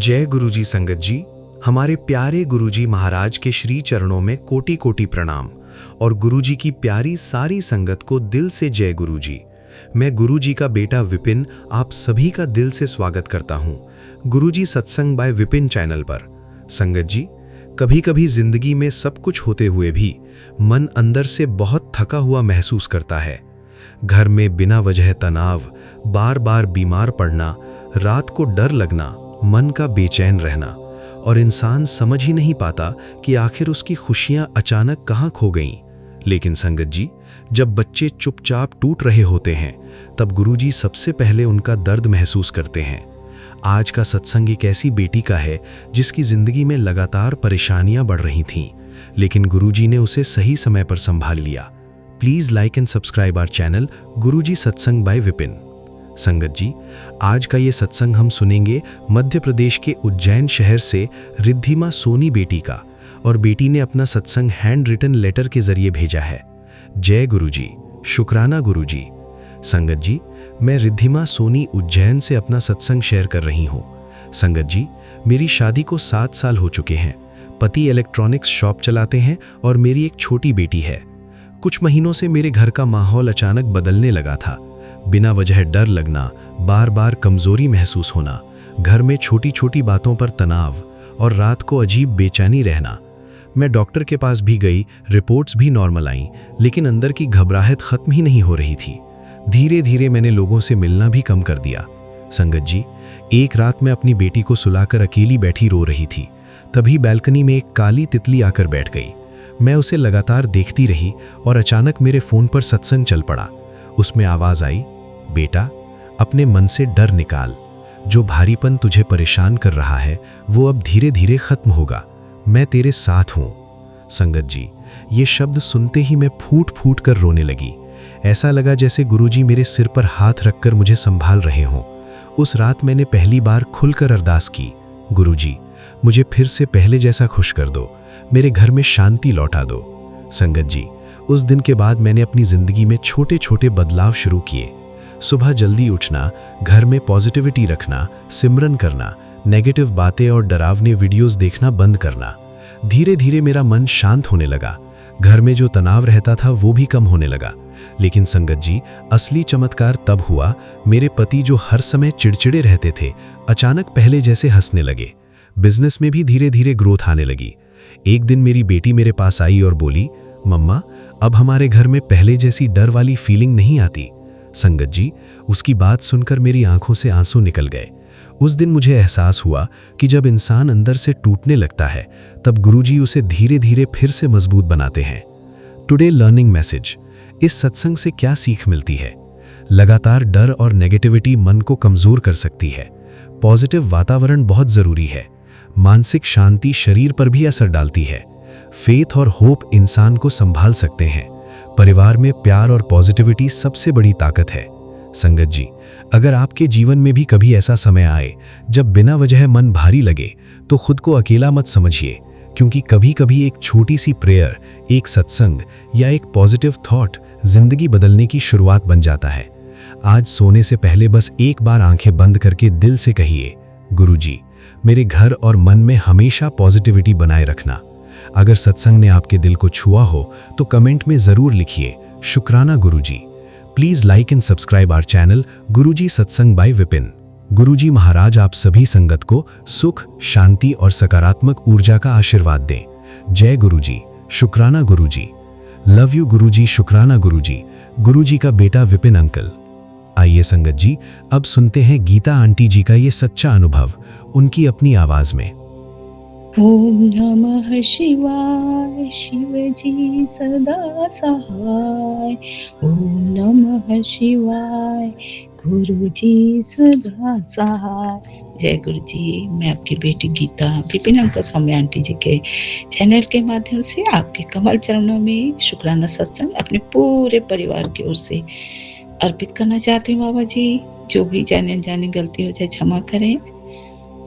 जय गुरुजी संगत जी। हमारे प्यारे गुरुजी महाराज के श्री चरणों में कोटि कोटि प्रणाम और गुरुजी की प्यारी सारी संगत को दिल से जय गुरुजी। मैं गुरुजी का बेटा विपिन आप सभी का दिल से स्वागत करता हूँ गुरुजी सत्संग बाय विपिन चैनल पर। संगत जी, कभी कभी जिंदगी में सब कुछ होते हुए भी मन अंदर से बहुत थका हुआ महसूस करता है। घर में बिना वजह तनाव, बार बार बीमार पड़ना, रात को डर लगना, मन का बेचैन रहना और इंसान समझ ही नहीं पाता कि आखिर उसकी खुशियां अचानक कहाँ खो गईं। लेकिन संगत जी, जब बच्चे चुपचाप टूट रहे होते हैं तब गुरुजी सबसे पहले उनका दर्द महसूस करते हैं। आज का सत्संग एक ऐसी बेटी का है जिसकी जिंदगी में लगातार परेशानियां बढ़ रही थीं, लेकिन गुरुजी ने उसे सही समय पर संभाल लिया। Please like and subscribe our channel Guruji Satsang by Vipin. संगत जी, आज का ये सत्संग हम सुनेंगे मध्य प्रदेश के उज्जैन शहर से रिद्धिमा सोनी बेटी का, और बेटी ने अपना सत्संग हैंड रिटन लेटर के जरिए भेजा है। जय गुरुजी, शुक्राना गुरुजी। संगत जी, मैं रिद्धिमा सोनी उज्जैन से अपना सत्संग शेयर कर रही हूँ। संगत जी, मेरी शादी को 7 साल हो चुके हैं। पति इलेक्ट्रॉनिक्स शॉप चलाते हैं और मेरी एक छोटी बेटी है। कुछ महीनों से मेरे घर का माहौल अचानक बदलने लगा था। बिना वजह डर लगना, बार बार कमजोरी महसूस होना, घर में छोटी छोटी बातों पर तनाव और रात को अजीब बेचैनी रहना। मैं डॉक्टर के पास भी गई, रिपोर्ट्स भी नॉर्मल आईं, लेकिन अंदर की घबराहट खत्म ही नहीं हो रही थी। धीरे धीरे मैंने लोगों से मिलना भी कम कर दिया। संगत जी, एक रात मैं अपनी बेटी को सुलाकर अकेली बैठी रो रही थी। तभी बैल्कनी में एक काली तितली आकर बैठ गई। मैं उसे लगातार देखती रही और अचानक मेरे फोन पर सत्संग चल पड़ा। उसमें आवाज आई, बेटा, अपने मन से डर निकाल। जो भारीपन तुझे परेशान कर रहा है वो अब धीरे धीरे खत्म होगा। मैं तेरे साथ हूं। संगत जी, ये शब्द सुनते ही मैं फूट फूट कर रोने लगी। ऐसा लगा जैसे गुरुजी मेरे सिर पर हाथ रखकर मुझे संभाल रहे हों। उस रात मैंने पहली बार खुलकर अरदास की, गुरुजी, मुझे फिर से पहले जैसा खुश कर दो, मेरे घर में शांति लौटा दो। संगत जी, उस दिन के बाद मैंने अपनी जिंदगी में छोटे छोटे बदलाव शुरू किए। सुबह जल्दी उठना, घर में पॉजिटिविटी रखना, सिमरन करना, नेगेटिव बातें और डरावने वीडियोस देखना बंद करना। धीरे धीरे मेरा मन शांत होने लगा। घर में जो तनाव रहता था वो भी कम होने लगा। लेकिन संगत जी, असली चमत्कार तब हुआ, मेरे पति जो हर समय चिड़चिड़े रहते थे अचानक पहले जैसे हंसने लगे। बिजनेस में भी धीरे धीरे ग्रोथ आने लगी। एक दिन मेरी बेटी मेरे पास आई और बोली, मम्मा, अब हमारे घर में पहले जैसी डर वाली फीलिंग नहीं आती। संगत जी, उसकी बात सुनकर मेरी आंखों से आंसू निकल गए। उस दिन मुझे एहसास हुआ कि जब इंसान अंदर से टूटने लगता है तब गुरुजी उसे धीरे धीरे फिर से मजबूत बनाते हैं। Today learning message. इस सत्संग से क्या सीख मिलती है? लगातार डर और नेगेटिविटी मन को कमजोर कर सकती है। पॉजिटिव वातावरण बहुत जरूरी है। मानसिक शांति शरीर पर भी असर डालती है। फेथ और होप इंसान को संभाल सकते हैं। परिवार में प्यार और पॉजिटिविटी सबसे बड़ी ताकत है। संगत जी, अगर आपके जीवन में भी कभी ऐसा समय आए जब बिना वजह मन भारी लगे तो खुद को अकेला मत समझिए, क्योंकि कभी कभी एक छोटी सी प्रेयर, एक सत्संग या एक पॉजिटिव थॉट जिंदगी बदलने की शुरुआत बन जाता है। आज सोने से पहले बस एक बार आंखें बंद करके दिल से कहिए, गुरुजी, मेरे घर और मन में हमेशा पॉजिटिविटी बनाए रखना। अगर सत्संग ने आपके दिल को छुआ हो तो कमेंट में जरूर लिखिए, शुक्राना गुरुजी। Please like and subscribe our channel Guruji Satsang by Vipin. गुरुजी महाराज आप सभी संगत को सुख, शांति और सकारात्मक ऊर्जा का आशीर्वाद दें। जय गुरुजी, शुक्राना गुरुजी। लव यू गुरुजी, शुक्राना गुरुजी। गुरुजी का बेटा विपिन अंकल। आइए संगत जी, अब सुनते हैं गीता आंटी जी का ये सच्चा अनुभव, उनकी अपनी आवाज में। ओम नमः शिवाय, शिव जी सदा सहाय। ओम नमः शिवाय, गुरु जी सदा सहाय। जय गुरु जी। मैं आपकी बेटी गीता विपिन अंकल स्वामी आंटी जी के चैनल के माध्यम से आपके कमल चरणों में शुक्राना सत्संग अपने पूरे परिवार की ओर से अर्पित करना चाहती हूँ। बाबा जी, जो भी जाने अनजाने गलती हो जाए क्षमा करें।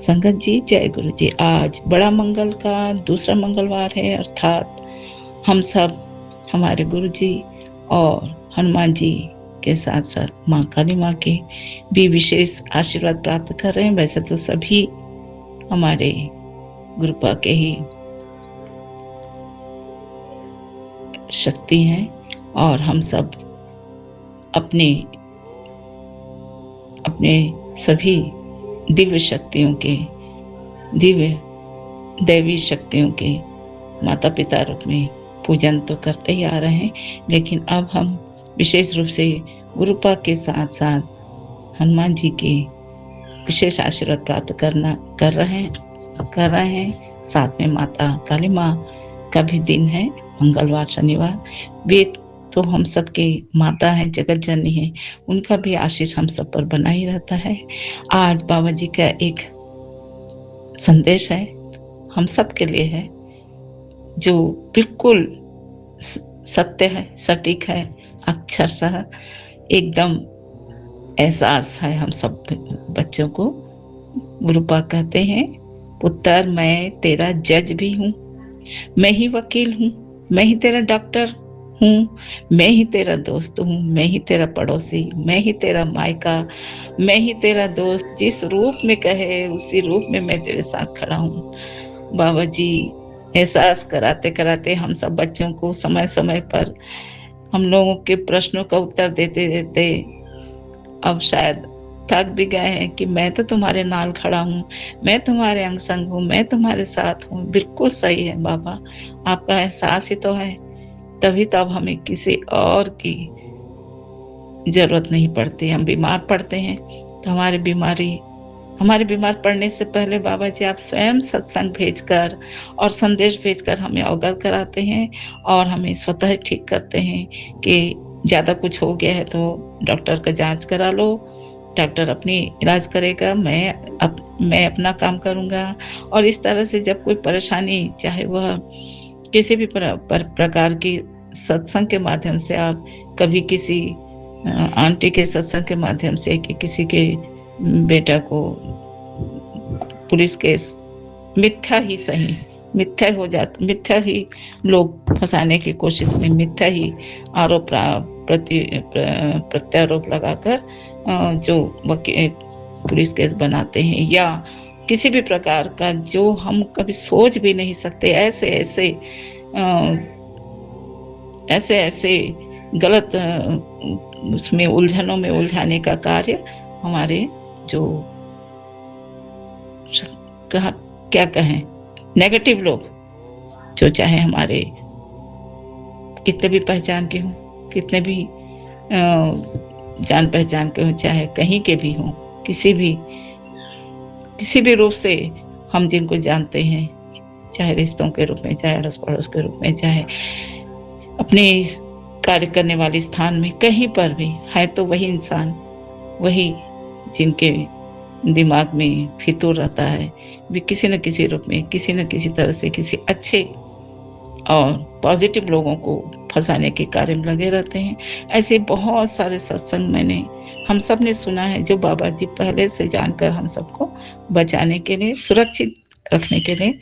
संगत जी, जय गुरु जी। आज बड़ा मंगल का दूसरा मंगलवार है, अर्थात हम सब हमारे गुरु जी और हनुमान जी के साथ साथ माँ काली माँ के भी विशेष आशीर्वाद प्राप्त कर रहे हैं। वैसे तो सभी हमारे गुरुपा के ही शक्ति हैं और हम सब अपने अपने सभी दिव्य शक्तियों के, दिव्य दैवी शक्तियों के माता पिता रूप में पूजन तो करते ही आ रहे हैं, लेकिन अब हम विशेष रूप से गुरुपा के साथ साथ हनुमान जी के विशेष आशीर्वाद प्राप्त कर रहे हैं। साथ में माता काली माँ का भी दिन है, मंगलवार शनिवार। वे तो हम सबके माता है, जगत जननी है, उनका भी आशीष हम सब पर बना ही रहता है। आज बाबा जी का एक संदेश है, हम सब के लिए है, जो बिल्कुल सत्य है, सटीक है, अक्षरशः एकदम एहसास है हम सब बच्चों को। गुरुपा कहते हैं, पुत्र मैं तेरा जज भी हूँ, मैं ही वकील हूँ, मैं ही तेरा डॉक्टर हूँ, मैं ही तेरा दोस्त हूँ, मैं ही तेरा पड़ोसी, मैं ही तेरा मायका, मैं ही तेरा दोस्त। जिस रूप में कहे उसी रूप में मैं तेरे साथ खड़ा हूँ। बाबा जी एहसास कराते कराते हम सब बच्चों को समय समय पर हम लोगों के प्रश्नों का उत्तर देते देते अब शायद थक भी गए हैं कि मैं तो तुम्हारे नाल खड़ा हूँ, मैं तुम्हारे अंग संग हूँ, मैं तुम्हारे साथ हूँ। बिल्कुल सही है बाबा, आपका एहसास ही तो है, तभी तो अब हमें किसी और की जरूरत नहीं पड़ती। हम बीमार पड़ते हैं तो हमारे बीमार पड़ने से पहले बाबा जी आप स्वयं सत्संग भेजकर और संदेश भेजकर हमें अवगत कराते हैं और हमें स्वतः ठीक करते हैं कि ज़्यादा कुछ हो गया है तो डॉक्टर का जांच करा लो, डॉक्टर अपनी इलाज करेगा, मैं अपना काम करूँगा। और इस तरह से जब कोई परेशानी, चाहे वह किसी भी प्रकार की, सत्संग के माध्यम से आप कभी किसी आंटी के सत्संग के माध्यम से कि किसी के बेटा को पुलिस केस मिथ्या ही सही, मिथ्या ही लोग फंसाने की कोशिश में मिथ्या ही आरोप प्रत्यारोप लगाकर जो वकील पुलिस केस बनाते हैं, या किसी भी प्रकार का जो हम कभी सोच भी नहीं सकते, ऐसे गलत उसमें उलझनों में उलझाने का कार्य हमारे जो क्या कहें नेगेटिव लोग, जो चाहे हमारे कितने भी पहचान के हों, कितने भी जान पहचान के हों, चाहे कहीं के भी हों, किसी भी रूप से हम जिनको जानते हैं, चाहे रिश्तों के रूप में, चाहे अड़ोस पड़ोस के रूप में, चाहे अपने कार्य करने वाले स्थान में, कहीं पर भी है तो वही इंसान, वही जिनके दिमाग में फितूर रहता है, वे किसी न किसी रूप में, किसी न किसी तरह से किसी अच्छे और पॉजिटिव लोगों को फंसाने के कार्य में लगे रहते हैं। ऐसे बहुत सारे सत्संग हम सब ने सुना है, जो बाबा जी पहले से जानकर हम सबको बचाने के लिए, सुरक्षित रखने के लिए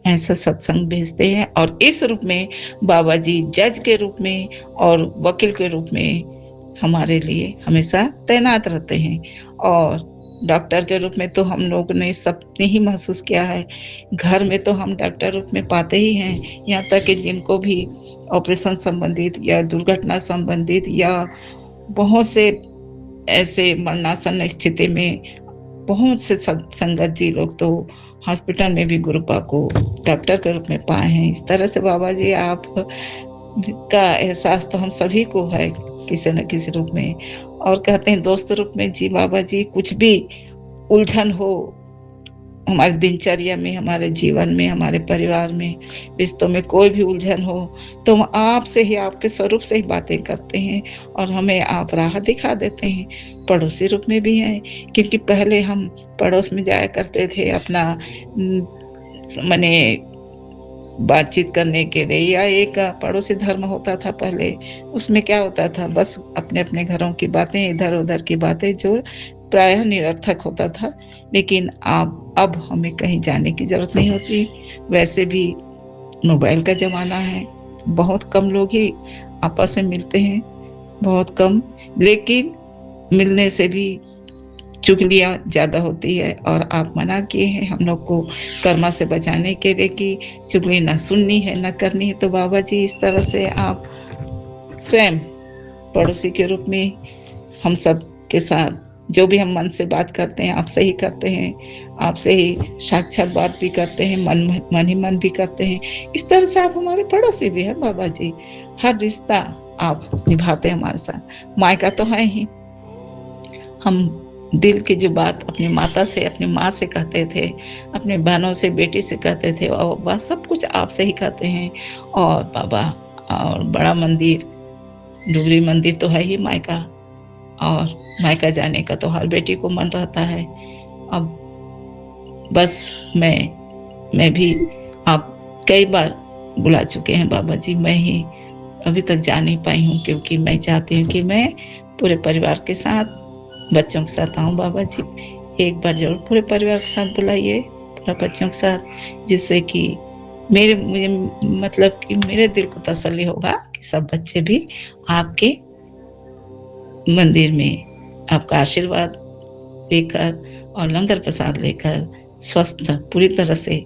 ऐसा सत्संग भेजते हैं। और इस रूप में बाबा जी जज के रूप में और वकील के रूप में हमारे लिए हमेशा तैनात रहते हैं। और डॉक्टर के रूप में तो हम लोग ने सबने ही महसूस किया है, घर में तो हम डॉक्टर रूप में पाते ही हैं, यहाँ तक कि जिनको भी ऑपरेशन संबंधित या दुर्घटना संबंधित या बहुत से ऐसे मरणासन स्थिति में बहुत से संगत जी लोग तो हॉस्पिटल में भी गुरुपा को डॉक्टर के रूप में पाए हैं। इस तरह से बाबा जी आप का एहसास तो हम सभी को है किसी न किसी रूप में। और कहते हैं दोस्त रूप में जी, बाबा जी कुछ भी उलझन हो हमारे दिनचर्या में, हमारे जीवन में, हमारे परिवार में, रिश्तों में कोई भी उलझन हो तो हम आपसे ही, आपके स्वरूप से ही बातें करते हैं और हमें आप राह दिखा देते हैं। पड़ोसी रूप में भी हैं, क्योंकि पहले हम पड़ोस में जाया करते थे अपना माने बातचीत करने के लिए, या एक पड़ोसी धर्म होता था पहले, उसमें क्या होता था, बस अपने अपने घरों की बातें, इधर उधर की बातें, जो प्रायः निरर्थक होता था। लेकिन अब हमें कहीं जाने की जरूरत नहीं होती। वैसे भी मोबाइल का जमाना है, बहुत कम लोग ही आपस में मिलते हैं, बहुत कम, लेकिन मिलने से भी चुगलियाँ ज़्यादा होती है और आप मना किए हैं हम लोग को कर्मा से बचाने के लिए कि चुगली ना सुननी है, ना करनी है। तो बाबा जी इस तरह से आप स्वयं पड़ोसी के रूप में हम सब के साथ जो भी हम मन से बात करते हैं आपसे ही करते हैं, आपसे ही साक्षात बात भी करते हैं, मन ही मन भी करते हैं। इस तरह से आप हमारे पड़ोसी भी हैं बाबा जी। हर रिश्ता आप निभाते हैं हमारे साथ। मायका तो है ही, हम दिल की जो बात अपनी माता से, अपनी माँ से कहते थे, अपने बहनों से, बेटी से कहते थे, और वह सब कुछ आपसे ही कहते हैं। और बाबा, और बड़ा मंदिर, डुगरी मंदिर तो है ही मायका, और मायका जाने का तो हर बेटी को मन रहता है। अब बस मैं भी, आप कई बार बुला चुके हैं बाबा जी, मैं ही अभी तक जा नहीं पाई हूँ, क्योंकि मैं चाहती हूँ कि मैं पूरे परिवार के साथ, बच्चों के साथ आऊँ बाबा जी। एक बार जरूर पूरे परिवार के साथ बुलाइए, पूरा बच्चों के साथ, जिससे कि मुझे मतलब कि मेरे दिल को तसल्ली होगा कि सब बच्चे भी आपके मंदिर में आपका आशीर्वाद लेकर और लंगर प्रसाद लेकर स्वस्थ पूरी तरह से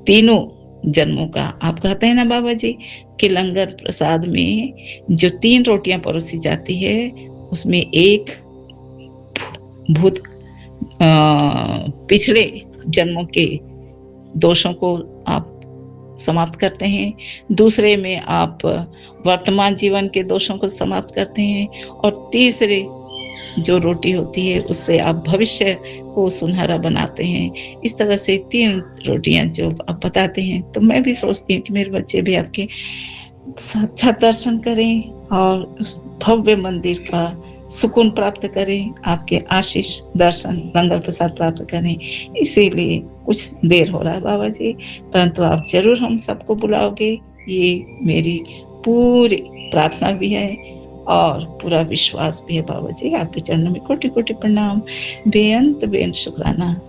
तीनों जन्मों का, आप कहते हैं ना बाबा जी कि लंगर प्रसाद में जो 3 रोटियां परोसी जाती है उसमें एक भूत पिछले जन्मों के दोषों को आप समाप्त करते हैं, दूसरे में आप वर्तमान जीवन के दोषों को समाप्त करते हैं, और तीसरे जो रोटी होती है उससे आप भविष्य को सुनहरा बनाते हैं। इस तरह से 3 रोटियां जो आप बताते हैं, तो मैं भी सोचती हूँ कि मेरे बच्चे भी आपके साक्षात दर्शन करें और उस भव्य मंदिर का सुकून प्राप्त करें, आपके आशीष दर्शन लंगर प्रसाद प्राप्त करें। इसीलिए कुछ देर हो रहा है बाबा जी, परंतु आप जरूर हम सबको बुलाओगे, ये मेरी पूरी प्रार्थना भी है और पूरा विश्वास भी है बाबा जी। आपके चरणों में कोटि कोटि प्रणाम, बेअंत शुक्राना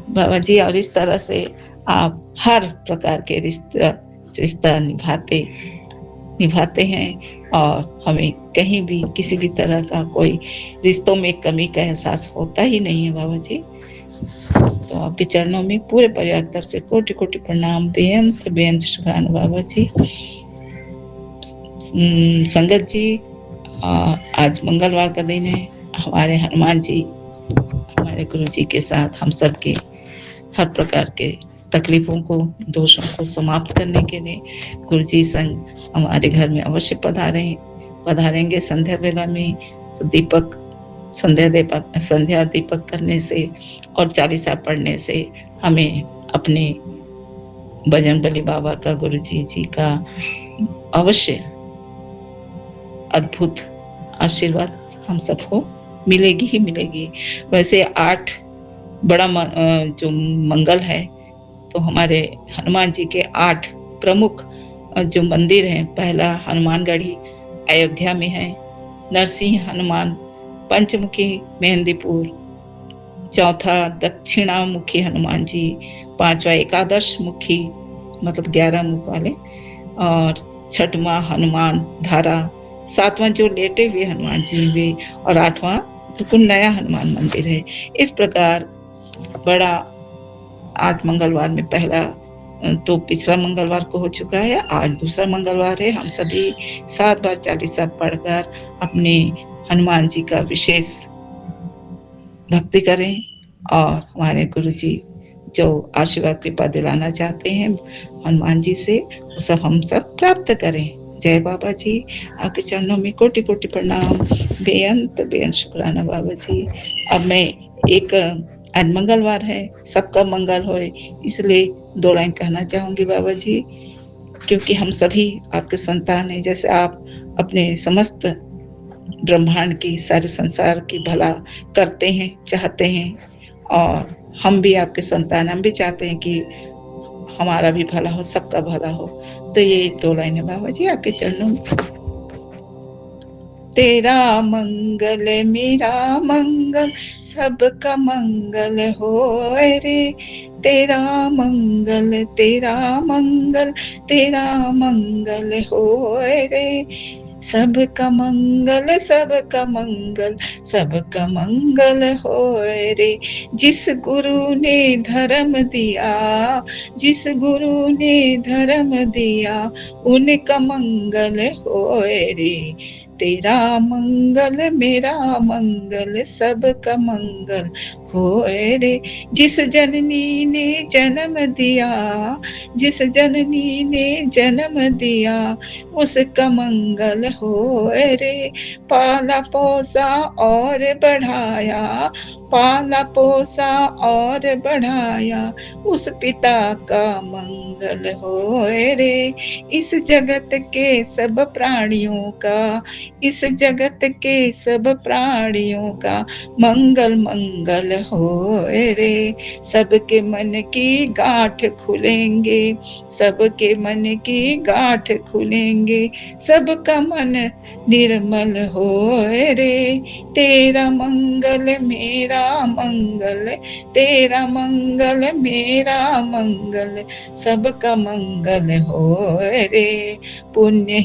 बाबा जी। और इस तरह से आप हर प्रकार के रिश्ता निभाते हैं, और हमें कहीं भी किसी भी तरह का कोई रिश्तों में कमी का एहसास होता ही नहीं है बाबा जी। तो आपके चरणों में पूरे परिवार तरफ से कोटि कोटि प्रणाम, बेअंत शुक्राना बाबा जी। संगत जी, आज मंगलवार का दिन है। हमारे हनुमान जी, हमारे गुरु जी के साथ हम सब के हर प्रकार के तकलीफों को, दोषों को समाप्त करने के लिए गुरु जी संग हमारे घर में अवश्य पधारेंगे संध्या वेला में। तो संध्या दीपक करने से और चालीसा पढ़ने से हमें अपने बजरंगबली बाबा का, गुरु जी का अवश्य अद्भुत आशीर्वाद हम सबको मिलेगी ही मिलेगी। वैसे 8 बड़ा जो मंगल है, तो हमारे हनुमान जी के 8 प्रमुख जो मंदिर हैं, पहला हनुमानगढ़ी अयोध्या में है, नरसिंह हनुमान पंचमुखी मेहंदीपुर, चौथा दक्षिणामुखी हनुमान जी, 5वां एकादश मुखी मतलब 11 मुख वाले, और 6वां हनुमान धारा, 7वां जो लेटे हुए हनुमान जी वे, और 8वां बिल्कुल नया हनुमान मंदिर है। इस प्रकार बड़ा 8 मंगलवार में पहला तो पिछला मंगलवार को हो चुका है, आज दूसरा मंगलवार है। हम सभी 7 बार चालीसा पढ़कर अपने हनुमान जी का विशेष भक्ति करें, और हमारे गुरु जी जो आशीर्वाद कृपा दिलाना चाहते हैं हनुमान जी से, वो सब हम सब प्राप्त करें। जय बाबा जी। आपके चरणों में कोटि कोटि प्रणाम, बेअंत शुक्राना बाबा जी। अब मैं आज मंगलवार है, सबका मंगल होए, इसलिए 2 लाइन कहना चाहूंगी बाबा जी, क्योंकि हम सभी आपके संतान हैं। जैसे आप अपने समस्त ब्रह्मांड की, सारे संसार की भला करते हैं, चाहते हैं, और हम भी आपके संतान, हम भी चाहते हैं कि हमारा भी भला हो, सबका भला हो। तो ये 2 लाइन है बाबा जी आपके चरणों में। तेरा मंगल मेरा मंगल सबका मंगल होए रे, तेरा मंगल तेरा मंगल होए रे, सबका मंगल, सबका मंगल, सबका मंगल होए रे। जिस गुरु ने धर्म दिया, जिस गुरु ने धर्म दिया, उनका मंगल होए रे। तेरा मंगल मेरा मंगल, सबका मंगल होए रे। जिस जननी ने जन्म दिया, जिस जननी ने जन्म दिया, उसका मंगल होए रे। पाला पोसा और बढ़ाया, पाला पोसा और बढ़ाया, उस पिता का मंगल होए रे। इस जगत के सब प्राणियों का, इस जगत के सब प्राणियों का मंगल मंगल होए रे। सबके मन की गांठ खुलेंगे, सबके मन की गांठ खुलेंगे, सबका मन निर्मल होए रे। तेरा मंगल मेरा मंगल, तेरा मंगल मेरा मंगल, सबका मंगल होए रे। पुण्य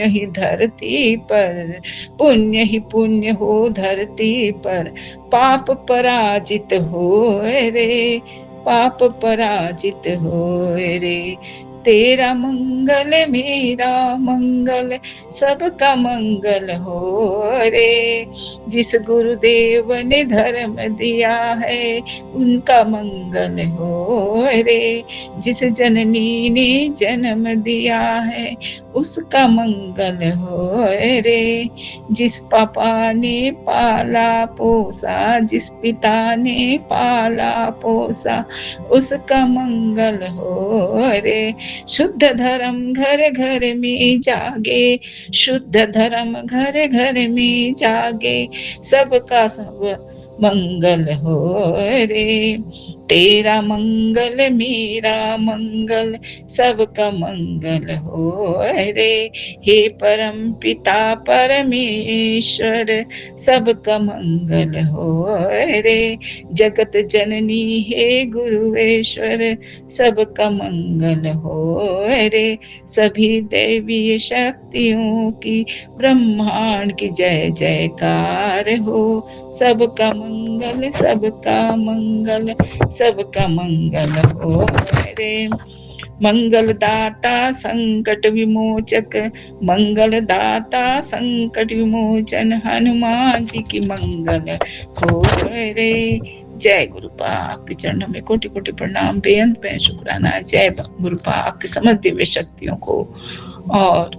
ही धरती पर, पुण्य ही पुण्य हो धरती पर, पाप पराजित होए रे, पाप पराजित होए रे। तेरा मंगल मेरा मंगल, सबका मंगल हो रे। जिस गुरुदेव ने धर्म दिया है, उनका मंगल हो रे। जिस जननी ने जन्म दिया है, उसका मंगल हो रे। जिस पापा ने पाला पोसा, जिस पिता ने पाला पोसा, उसका मंगल हो रे। शुद्ध धर्म घर घर में जागे, शुद्ध धर्म घर घर में जागे, सबका सब मंगल हो रे। तेरा मंगल मेरा मंगल, सबका मंगल हो रे। हे परम पिता परमेश्वर, सबका मंगल हो रे। जगत जननी हे गुरुवेश्वर, सबका मंगल हो रे। सभी दैवीय शक्तियों की ब्रह्मांड की जय जयकार हो। सबका मंगल, सबका मंगल, सबका मंगल हो रे। मंगल दाता संकट विमोचक, मंगल दाता संकट विमोचन, हनुमान जी की मंगल हो रे। जय गुरुपा, आपके चरणों में कोटि कोटि प्रणाम, बेअंत बेअंत शुक्राना। जय गुरुपा, आपकी समस्त दिव्य शक्तियों को, और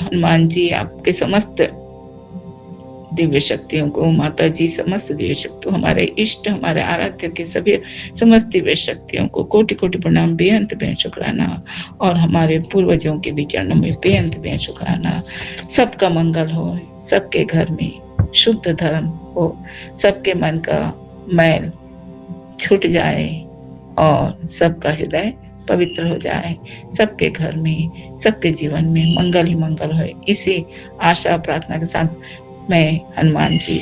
हनुमान जी आपके समस्त दिव्य शक्तियों को, माता जी समस्त दिव्य शक्तियों, हमारे इष्ट, हमारे आराध्य के सभी समस्त दिव्य शक्तियों को कोटि कोटि प्रणाम, बेअंत बेअंत शुक्राना। और हमारे पूर्वजों के भी चरणों में बेअंत बेअंत शुक्राना। सबका मंगल हो, सबके घर में शुद्ध धर्म हो, सबके मन का मैल छूट जाए और सबका हृदय पवित्र हो जाए, सबके घर में, सबके जीवन में मंगल ही मंगल हो। इसी आशा प्रार्थना के साथ मैं हनुमान जी,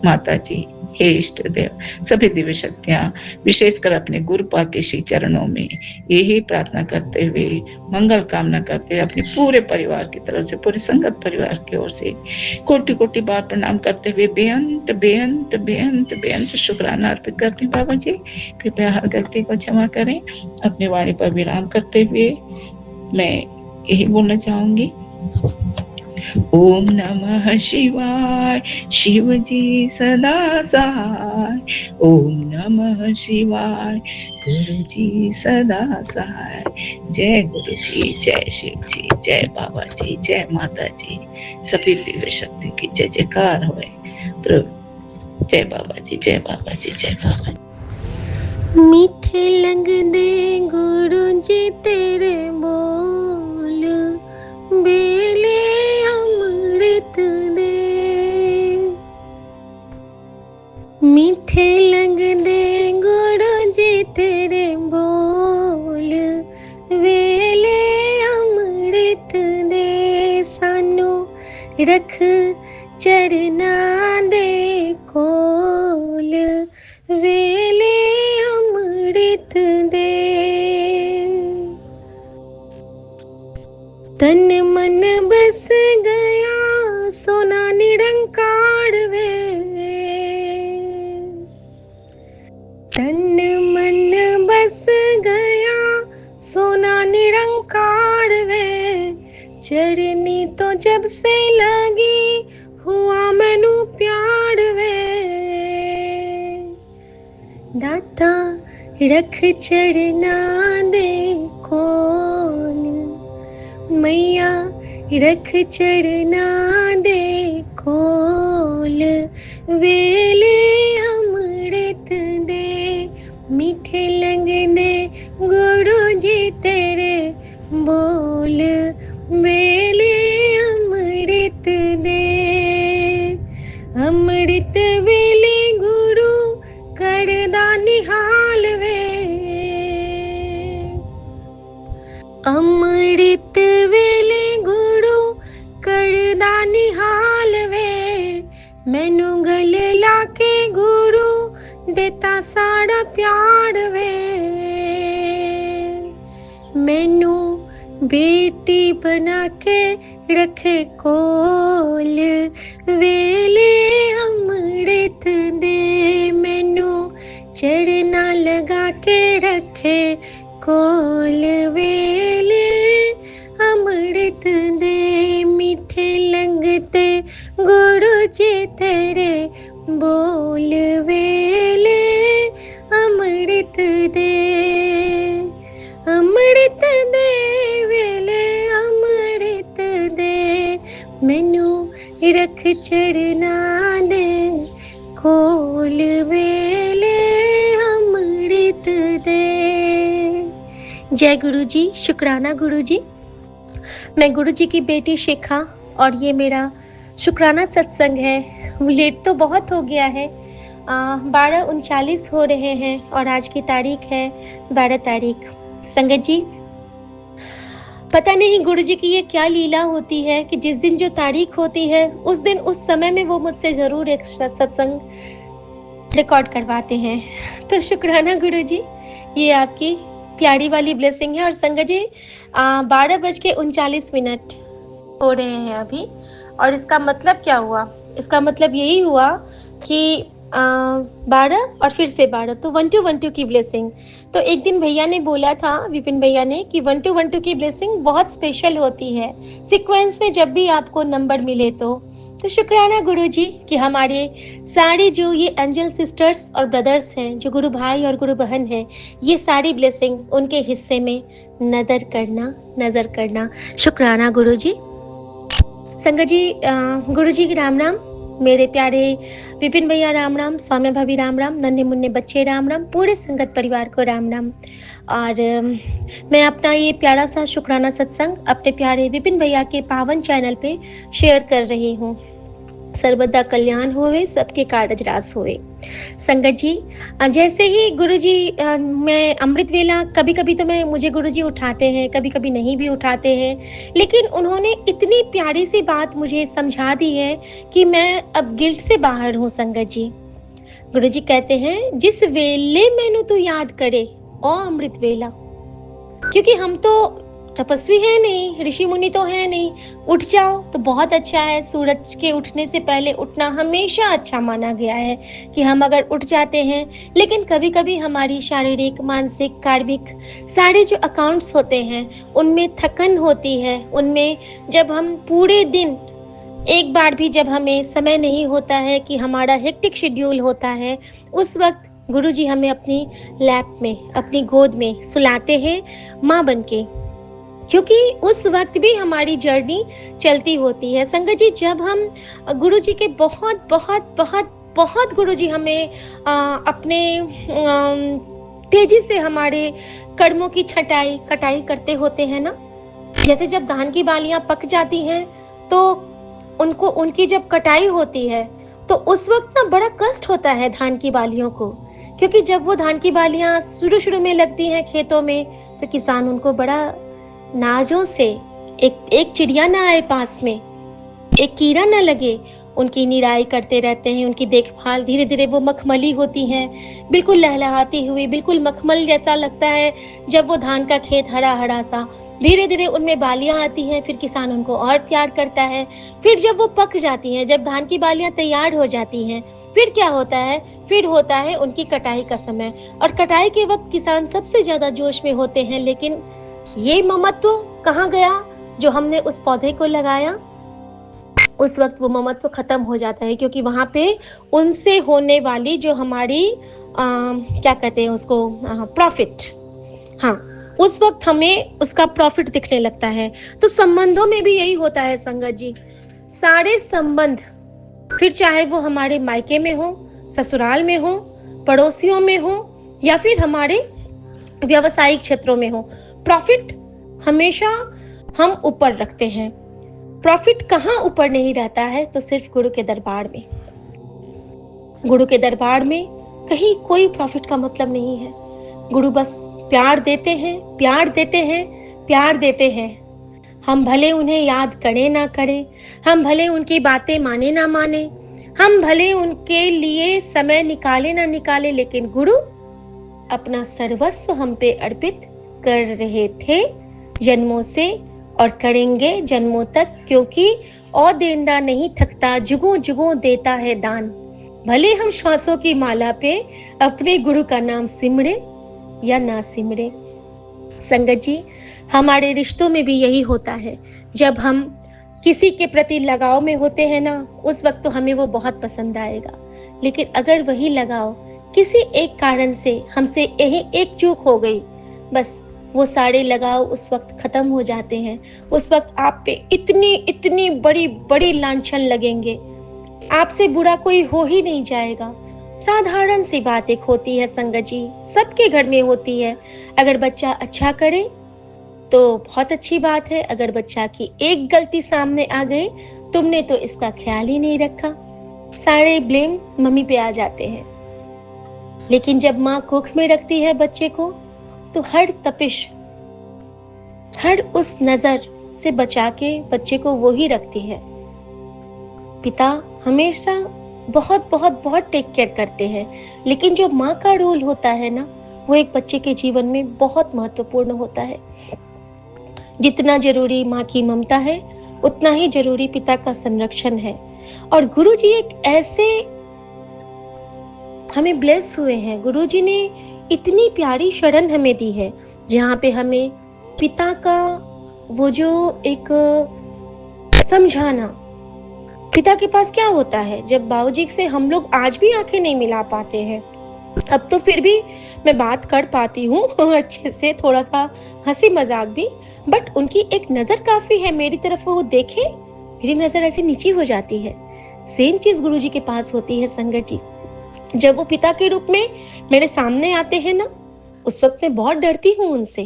माता जी, हे इष्ट देव, सभी दिव्य शक्तियां, विशेषकर अपने गुरुपा के श्री चरणों में यही प्रार्थना करते हुए, मंगल कामना करते हुए, अपने पूरे परिवार की तरफ से, पूरे संगत परिवार की ओर से कोटि कोटि बार प्रणाम करते हुए बेअंत बेअंत बेअंत बेअंत शुक्राना अर्पित करती हूँ। बाबा जी कृपया हर गलती को क्षमा करें। अपनी वाणी पर विराम करते हुए मैं यही बोलना चाहूंगी, ओम नमः शिवाय, शिव जी सदा सहाय। ओम नमः शिवाय, गुरु जी सदा सहाय। जय गुरु जी, जय शिव जी, जय बाबा जी, जय माता जी, सभी दिव्य शक्ति की जय जयकार होए प्रभु। जय बाबा जी, जय बाबा जी, जय बाबा जी। मीठे लगदे गुरु जी तेरे बोल, बेले अमृत दे। मीठे लगदे गुरु जी तेरे बोल, वेले अमृत दे। सानू रख चरना दे कोल, वेले अमृत दे। तन मन बस गए चरनी तो जब से लगी हुआ मैनू प्यार वे, दाता रख चरना दे कोल, मैया रख चरना दे कोल, वेले अमृत दे मीठे लगदे गुरु जी तेरे बोल, वेले अमृत दे, अमृत वेले गुरु करदा निहाल वे, अमृत वेले गुरु करदा निहाल वे, मैनू गले लाके गुरु देता साड़ा प्यार वे, मैनू बेटी बना के रखे कोल, वेले अमृत दे, मैनू चढ़ना लगा के रखे कोल, वेले अमृत दे, मीठे लगते गुरु जी तेरे बोल, वेले अमृत दे, अमृत दे वेले अमृत दे, मैनू रख चढ़ना दे कोल, वेले अमृत दे। जय गुरु जी, शुक्राना गुरु जी। मैं गुरु जी की बेटी शिखा और ये मेरा शुक्राना सत्संग है। लेट तो बहुत हो गया है, 12:39 हो रहे हैं और आज की तारीख है 12 तारीख। संगत जी, पता नहीं गुरु जी की ये क्या लीला होती है कि जिस दिन जो तारीख होती है उस दिन उस समय में वो मुझसे जरूर एक सत्संग रिकॉर्ड करवाते हैं। तो शुक्राना गुरु जी, ये आपकी प्यारी वाली ब्लेसिंग है। और संगत जी 12:39 हो रहे हैं अभी, और इसका मतलब क्या हुआ? इसका मतलब यही हुआ कि 12 और फिर से 12, तो 1212 की ब्लेसिंग। तो एक दिन भैया ने बोला था, विपिन भैया ने, कि 1212 की ब्लेसिंग बहुत स्पेशल होती है सीक्वेंस में, जब भी आपको नंबर मिले तो शुक्राना गुरु जी कि हमारे सारे जो ये एंजल सिस्टर्स और ब्रदर्स हैं, जो गुरु भाई और गुरु बहन हैं, ये सारी ब्लेसिंग उनके हिस्से में नजर करना। शुक्राना गुरु जी। संगत जी, गुरु जी की राम राम, मेरे प्यारे विपिन भैया राम राम, सौम्या भाभी राम राम, नन्हे मुन्ने बच्चे राम राम, पूरे संगत परिवार को राम राम। और मैं अपना ये प्यारा सा शुक्राना सत्संग अपने प्यारे विपिन भैया के पावन चैनल पे शेयर कर रही हूँ। सर्वदा कल्याण होवे, सबके कारज रास होवे। संगत जी, जैसे ही गुरु जी, मैं अमृत वेला कभी कभी तो मुझे गुरु जी उठाते हैं, कभी कभी नहीं भी उठाते हैं, लेकिन उन्होंने इतनी प्यारी सी बात मुझे समझा दी है कि मैं अब गिल्ट से बाहर हूँ। संगत जी, गुरु जी कहते हैं, जिस वेले मैनू तू याद करे ओ अमृत वेला, क्योंकि हम तो तपस्वी है नहीं, ऋषि मुनि तो है नहीं। उठ जाओ तो बहुत अच्छा है, सूरज के उठने से पहले उठना हमेशा अच्छा माना गया है कि हम अगर उठ जाते हैं। लेकिन कभी कभी हमारी शारीरिक, मानसिक, कार्मिक सारे जो अकाउंट्स होते हैं उनमें थकन होती है, उनमें जब हम पूरे दिन एक बार भी जब हमें समय नहीं होता है, कि हमारा हेक्टिक शेड्यूल होता है, उस वक्त गुरुजी हमें अपनी लैप में, अपनी गोद में सुलाते हैं माँ बनके, क्योंकि उस वक्त भी हमारी जर्नी चलती होती है। संगत जी, जब हम गुरुजी के बहुत बहुत बहुत बहुत गुरुजी हमें अपने तेजी से हमारे कर्मों की कटाई करते होते हैं ना। जैसे जब धान की बालियां पक जाती हैं तो उनकी जब कटाई होती है तो उस वक्त ना बड़ा कष्ट होता है धान की बालियों को, क्योंकि जब वो धान की बालियां शुरू में लगती हैं खेतों में तो किसान उनको बड़ा नाजों से, एक चिड़िया ना आए पास में, एक कीड़ा ना लगे, उनकी निराई करते रहते हैं, उनकी देखभाल। धीरे धीरे वो मखमली होती हैं, बिल्कुल लहलहाती हुई, बिल्कुल मखमल जैसा लगता है जब वो धान का खेत हरा हरा सा। धीरे धीरे उनमें बालियां आती हैं, फिर किसान उनको और प्यार करता है। फिर जब वो पक जाती हैं, जब धान की बालियां तैयार हो जाती हैं, फिर क्या होता है? फिर होता है उनकी कटाई का समय। और कटाई के वक्त किसान सबसे ज्यादा जोश में होते हैं, लेकिन ये ममत्व कहाँ गया? जो हमने उस पौधे को लगाया, उस वक्त वो ममत्व खत्म हो जाता है, क्योंकि वहां पे उनसे होने वाली जो हमारी क्या कहते हैं उसको, प्रॉफिट, हाँ, उस वक्त हमें उसका प्रॉफिट दिखने लगता है। तो संबंधों में भी यही होता है संगत जी। सारे संबंध, फिर चाहे वो हमारे मायके में हो, ससुराल में हो, पड़ोसियों में हो, या फिर हमारे व्यावसायिक क्षेत्रों में हो, प्रॉफिट हमेशा हम ऊपर रखते हैं। प्रॉफिट कहाँ ऊपर नहीं रहता है? तो सिर्फ गुरु के दरबार में। गुरु के दरबार में कहीं कोई प्रॉफिट का मतलब नहीं है। गुरु बस प्यार देते हैं, प्यार देते हैं, प्यार देते हैं। हम भले उन्हें याद करें ना करें, हम भले उनकी बातें माने ना माने, हम भले उनके लिए समय निकाले ना निकाले, लेकिन गुरु अपना सर्वस्व हम पे अर्पित कर रहे थे जन्मों से, और करेंगे जन्मों तक, क्योंकि और देंदा नहीं थकता, जुगों जुगों देता है दान। भले हम श्वासों की माला पे अपने गुरु का नाम सिमरे या ना सिमरे। संगत जी, हमारे रिश्तों में भी यही होता है। जब हम किसी के प्रति लगाव में होते हैं ना, उस वक्त तो हमें वो बहुत पसंद आएगा, लेकिन अगर वही लगाव किसी एक कारण से हमसे यही एक चूक हो गई, बस वो सारे लगाव उस वक्त खत्म हो जाते हैं। उस वक्त आप पे इतनी इतनी बड़ी बड़ी लांछन लगेंगे, आपसे बुरा कोई हो ही नहीं जाएगा। साधारण सी बात एक होती है संगत जी, सबके घर में होती है। अगर बच्चा अच्छा करे तो बहुत अच्छी बात है, अगर बच्चा की एक गलती सामने आ गई, तुमने तो इसका ख्याल ही नहीं रखा, सारे ब्लेम मम्मी पे आ जाते हैं। लेकिन जब माँ कोख में रखती है बच्चे को, तो हर तपिश, हर उस नजर से बचा के बच्चे को वो ही रखती है। पिता हमेशा बहुत बहुत बहुत टेक केयर करते हैं, लेकिन जो माँ का रोल होता है ना, वो एक बच्चे के जीवन में बहुत महत्वपूर्ण होता है। जितना जरूरी माँ की ममता है, उतना ही जरूरी पिता का संरक्षण है। और गुरुजी एक ऐसे हमें ब्लेस हुए हैं, गुरुजी ने इतनी प्यारी शरण हमें दी है, जहाँ पे हमें पिता का वो जो एक समझाना, पिता के पास क्या होता है, जब बाबूजी से हम लोग आज भी आंखें नहीं मिला पाते हैं, अब तो फिर भी मैं बात कर पाती हूँ अच्छे से, थोड़ा सा हंसी मजाक भी, बट उनकी एक नजर काफी है मेरी तरफ, वो देखे मेरी नजर ऐसी नीची हो जाती है। सेम चीज गुरुजी के पास होती है संगत जी। जब वो पिता के रूप में मेरे सामने आते हैं ना, उस वक्त मैं बहुत डरती हूँ उनसे।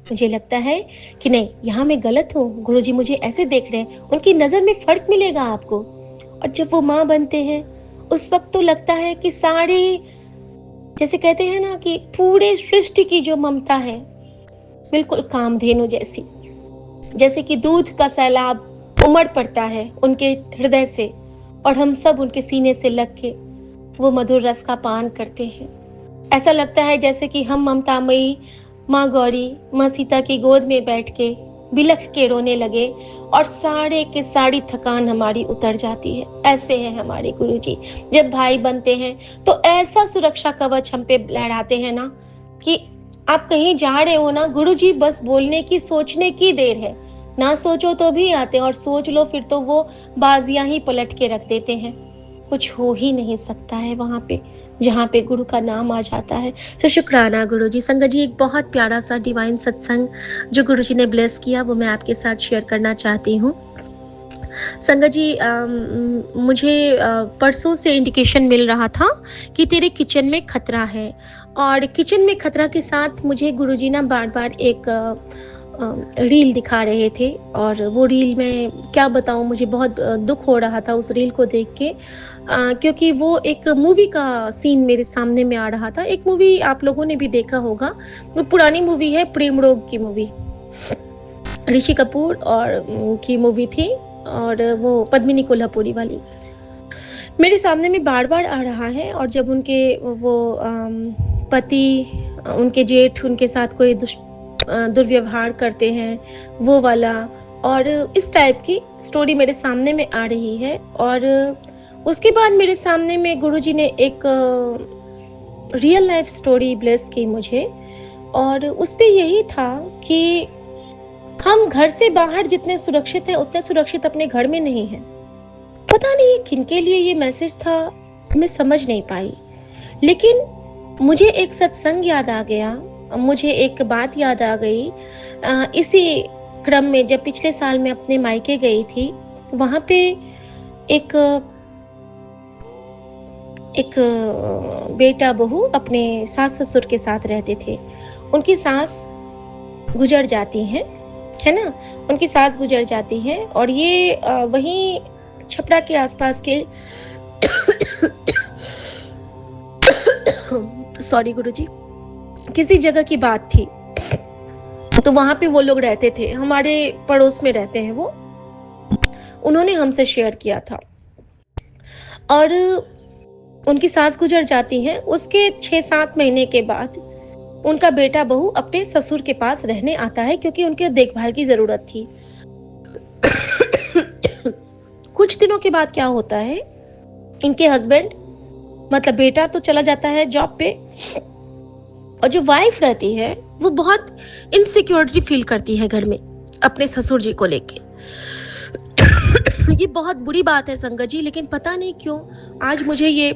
मुझे लगता है कि नहीं, यहाँ मैं गलत हूँ, गुरुजी मुझे ऐसे देख रहे हैं, उनकी नजर में फर्क मिलेगा आपको। और जब वो माँ बनते हैं, उस वक्त तो लगता है कि सारे, जैसे कहते हैं ना कि पूरे सृष्टि की जो ममता है, बिल्कुल कामधेनु जैसी, जैसे कि दूध का सैलाब उमड़ पड़ता है उनके हृदय से, और हम सब उनके सीने से लग के वो मधुर रस का पान करते हैं। ऐसा लगता है जैसे कि हम ममतामयी माँ गौरी, माँ सीता की गोद में बैठ के बिलख के रोने लगे, और सारे के सारी थकान हमारी उतर जाती है। ऐसे हैं हमारे गुरुजी। जब भाई बनते हैं तो ऐसा सुरक्षा कवच हम पे लहराते हैं ना, कि आप कहीं जा रहे हो ना, गुरुजी बस बोलने की, सोचने की देर है, ना सोचो तो भी आते हैं, और सोच लो फिर तो वो बाजियां ही पलट के रख देते हैं। कुछ हो ही नहीं सकता है वहां पे, जहाँ पे गुरु का नाम आ जाता है। तो शुक्राना गुरुजी। संगत जी, एक बहुत प्यारा सा डिवाइन सत्संग जो गुरुजी ने ब्लेस किया, वो मैं आपके साथ शेयर करना चाहती हूँ। संगत जी, मुझे परसों से इंडिकेशन मिल रहा था कि तेरे किचन में खतरा है, और किचन में खतरा के साथ मुझे गुरुजी ना बार बार एक रील दिखा रहे थे, और वो रील में क्या बताऊं, मुझे बहुत दुख हो रहा था उस रील को देख के, क्योंकि वो एक मूवी का सीन मेरे सामने में आ रहा था। एक मूवी आप लोगों ने भी देखा होगा, वो पुरानी मूवी है, प्रेम रोग की मूवी, ऋषि कपूर और की मूवी थी, और वो पद्मिनी कोल्हापुरी वाली मेरे सामने में बार बार आ रहा है। और जब उनके वो पति, उनके जेठ उनके साथ कोई दुर्व्यवहार करते हैं, वो वाला, और इस टाइप की स्टोरी मेरे सामने में आ रही है। और उसके बाद मेरे सामने में गुरुजी ने एक रियल लाइफ स्टोरी ब्लेस की मुझे, और उस पे यही था कि हम घर से बाहर जितने सुरक्षित हैं उतने सुरक्षित अपने घर में नहीं हैं। पता नहीं किनके लिए ये मैसेज था, मैं समझ नहीं पाई। लेकिन मुझे एक सत्संग याद आ गया, मुझे एक बात याद आ गई। इसी क्रम में जब पिछले साल मैं अपने मायके गई थी, वहाँ पे एक बेटा बहू अपने सास ससुर के साथ रहते थे। उनकी सास गुजर जाती हैं, है ना, उनकी सास गुजर जाती हैं और ये वहीं छपरा के आसपास के सॉरी गुरुजी, किसी जगह की बात थी। तो वहां पे वो लोग रहते थे, हमारे पड़ोस में रहते हैं वो। उन्होंने हमसे शेयर किया था और उनकी सास गुजर जाती हैं। उसके 6-7 महीने के बाद उनका बेटा बहू अपने ससुर के पास रहने आता है क्योंकि उनके देखभाल की जरूरत थी। कुछ दिनों के बाद क्या होता है, इनके हस्बैंड मतलब बेटा तो चला जाता है जॉब पे और जो वाइफ रहती है वो बहुत इनसिक्योरिटी फील करती है घर में अपने ससुर जी को लेके। ये बहुत बुरी बात है संगत जी, लेकिन पता नहीं क्यों आज मुझे ये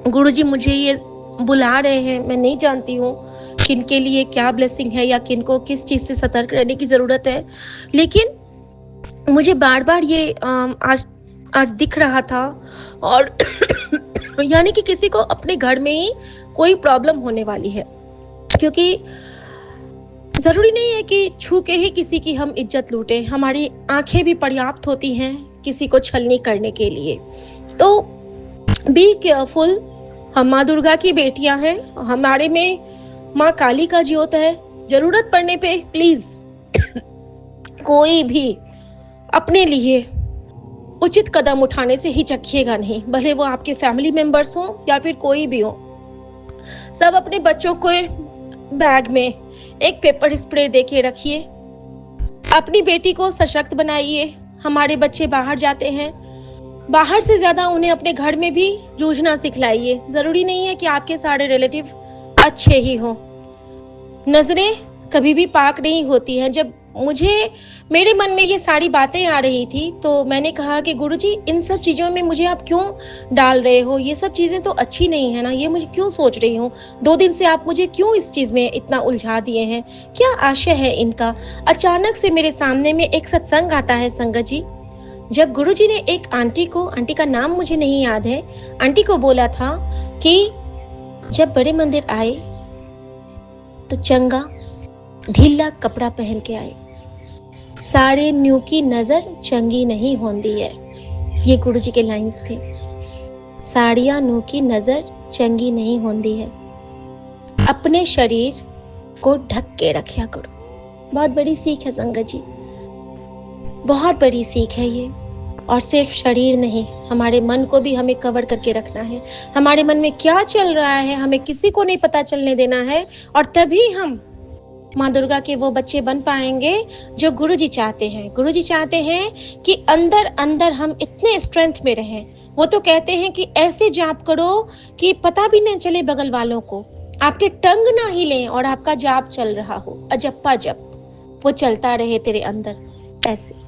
गुरुजी मुझे ये बुला रहे हैं। मैं नहीं जानती हूँ किन के लिए क्या ब्लेसिंग है या किन को किस चीज से सतर्क रहने की जरूरत है, लेकिन मुझे बार बार ये आज दिख रहा था। और यानी कि किसी को अपने घर में ही कोई प्रॉब्लम होने वाली है, क्योंकि जरूरी नहीं है कि छू के ही किसी की हम इज्जत लूटें। हमारी आंखें भी पर्याप्त होती हैं किसी को छलनी करने के लिए। तो बी केयरफुल। हम माँ दुर्गा की बेटियां हैं, हमारे में माँ काली का ज्योत है। जरूरत पड़ने पे प्लीज कोई भी अपने लिए उचित कदम उठाने से हिचकिएगा नहीं, भले वो आपके फैमिली मेंबर्स हो या फिर कोई भी हो। सब अपने बच्चों को बैग में एक पेपर स्प्रे देके रखिए, अपनी बेटी को सशक्त बनाइए। हमारे बच्चे बाहर जाते हैं, बाहर से ज्यादा उन्हें अपने घर में भी जूझना सिखलाइए। जरूरी नहीं है कि आपके सारे रिलेटिव अच्छे ही हो। नजरें कभी भी पाक नहीं होती हैं। जब मेरे मन में ये सारी बातें आ रही थी तो मैंने कहा कि गुरुजी इन सब चीज़ों में मुझे आप क्यों डाल रहे हो, ये सब चीज़ें तो अच्छी नहीं है ना, ये मुझे क्यों सोच रही हूँ। 2 दिन से आप मुझे क्यों इस चीज़ में इतना उलझा दिए हैं, क्या आशय है इनका। अचानक से मेरे सामने में एक सत्संग आता है संगत जी। जब गुरुजी ने एक आंटी का नाम मुझे नहीं याद है, आंटी को बोला था कि जब बड़े मंदिर आए तो चंगा ढीला कपड़ा पहन के आए, सारे न्यू की नजर चंगी नहीं होंदी है। ये गुरुजी के लाइंस थे। साड़ियां न्यू की नजर चंगी नहीं होंदी है, अपने शरीर को ढक के रखा करो। बहुत बड़ी सीख है संगत जी, बहुत बड़ी सीख है ये। और सिर्फ शरीर नहीं, हमारे मन को भी हमें कवर करके रखना है। हमारे मन में क्या चल रहा है हमें किसी को नहीं पता चलने देना है, और तभी हम माँ दुर्गा के वो बच्चे बन पाएंगे जो गुरुजी चाहते हैं। गुरुजी चाहते हैं कि अंदर अंदर हम इतने स्ट्रेंथ में रहें। वो तो कहते हैं कि ऐसे जाप करो कि पता भी नहीं चले बगल वालों को, आपके टंग ना हिले और आपका जाप चल रहा हो, अजप्पा जप वो चलता रहे तेरे अंदर, ऐसे।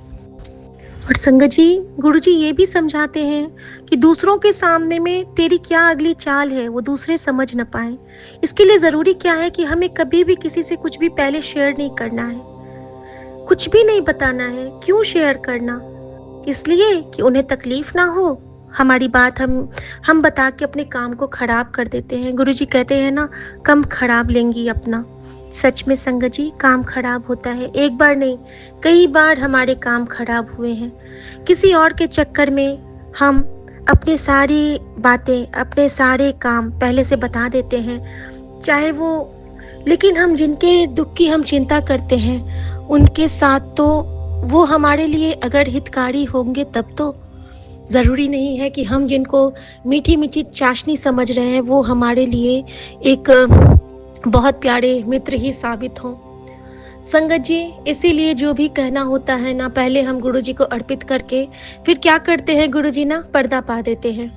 और संगत जी गुरुजी ये भी समझाते हैं कि दूसरों के सामने में तेरी क्या अगली चाल है वो दूसरे समझ न पाए। इसके लिए जरूरी क्या है कि हमें कभी भी किसी से कुछ भी पहले शेयर नहीं करना है, कुछ भी नहीं बताना है। क्यों शेयर करना? इसलिए कि उन्हें तकलीफ ना हो। हमारी बात हम बता के अपने काम को खराब कर देते हैं। गुरुजी कहते हैं ना, कम खराब लेंगी अपना। सच में संगत जी काम खराब होता है, एक बार नहीं कई बार हमारे काम खराब हुए हैं। किसी और के चक्कर में हम अपनी सारी बातें, अपने सारे काम पहले से बता देते हैं, चाहे वो, लेकिन हम जिनके दुख की हम चिंता करते हैं उनके साथ तो वो हमारे लिए अगर हितकारी होंगे तब तो। ज़रूरी नहीं है कि हम जिनको मीठी मीठी चाशनी समझ रहे हैं वो हमारे लिए एक बहुत प्यारे मित्र ही साबित हों। संगत जी इसीलिए जो भी कहना होता है ना, पहले हम गुरुजी को अर्पित करके फिर क्या करते हैं, गुरुजी ना पर्दा पा देते हैं।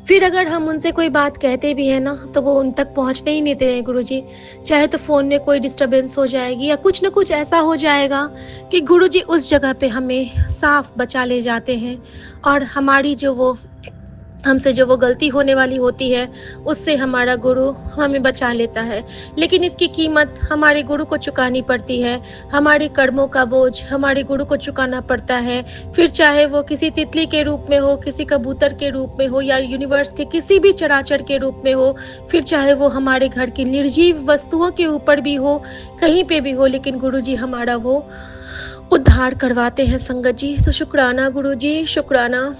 फिर अगर हम उनसे कोई बात कहते भी हैं ना, तो वो उन तक पहुँचने ही नहीं देते हैं गुरुजी। चाहे तो फ़ोन में कोई डिस्टर्बेंस हो जाएगी या कुछ न कुछ ऐसा हो जाएगा कि गुरुजी उस जगह पे हमें साफ बचा ले जाते हैं, और हमारी जो वो हमसे जो वो गलती होने वाली होती है, उससे हमारा गुरु हमें बचा लेता है। लेकिन इसकी कीमत हमारे गुरु को चुकानी पड़ती है, हमारे कर्मों का बोझ हमारे गुरु को चुकाना पड़ता है। फिर चाहे वो किसी तितली के रूप में हो, किसी कबूतर के रूप में हो, या यूनिवर्स के किसी भी चराचर के रूप में हो, फिर चाहे वो हमारे घर की निर्जीव वस्तुओं के ऊपर भी हो, कहीं पे भी हो, लेकिन गुरुजी हमारा वो उद्धार करवाते हैं संगत जी। तो शुक्राना गुरुजी, शुक्राना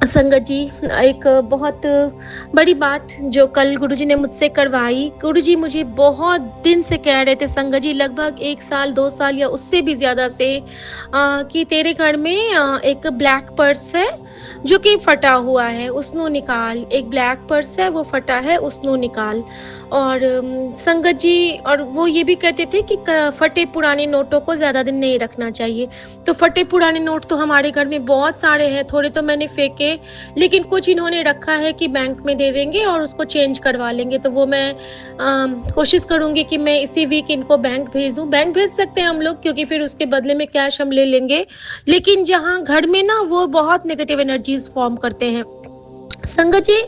संगत जी। एक बहुत बड़ी बात जो कल गुरुजी ने मुझसे करवाई, गुरुजी मुझे बहुत दिन से कह रहे थे संगत जी, लगभग 1 साल 2 साल या उससे भी ज़्यादा से, कि तेरे घर में एक ब्लैक पर्स है जो कि फटा हुआ है, उसको निकाल। एक ब्लैक पर्स है, वो फटा है, उसको निकाल। और संगत जी, और वो ये भी कहते थे कि फटे पुराने नोटों को ज़्यादा दिन नहीं रखना चाहिए। तो फटे पुराने नोट तो हमारे घर में बहुत सारे हैं, थोड़े तो मैंने फेंके, लेकिन कुछ इन्होंने रखा है कि बैंक में दे देंगे और उसको चेंज करवा लेंगे। तो वो मैं कोशिश करूँगी कि मैं इसी वीक इनको बैंक भेज दूँ। बैंक भेज सकते हैं हम लोग, क्योंकि फिर उसके बदले में कैश हम ले लेंगे। लेकिन जहाँ घर में ना वो बहुत नेगेटिव एनर्जीज फॉर्म करते हैं संगत जी।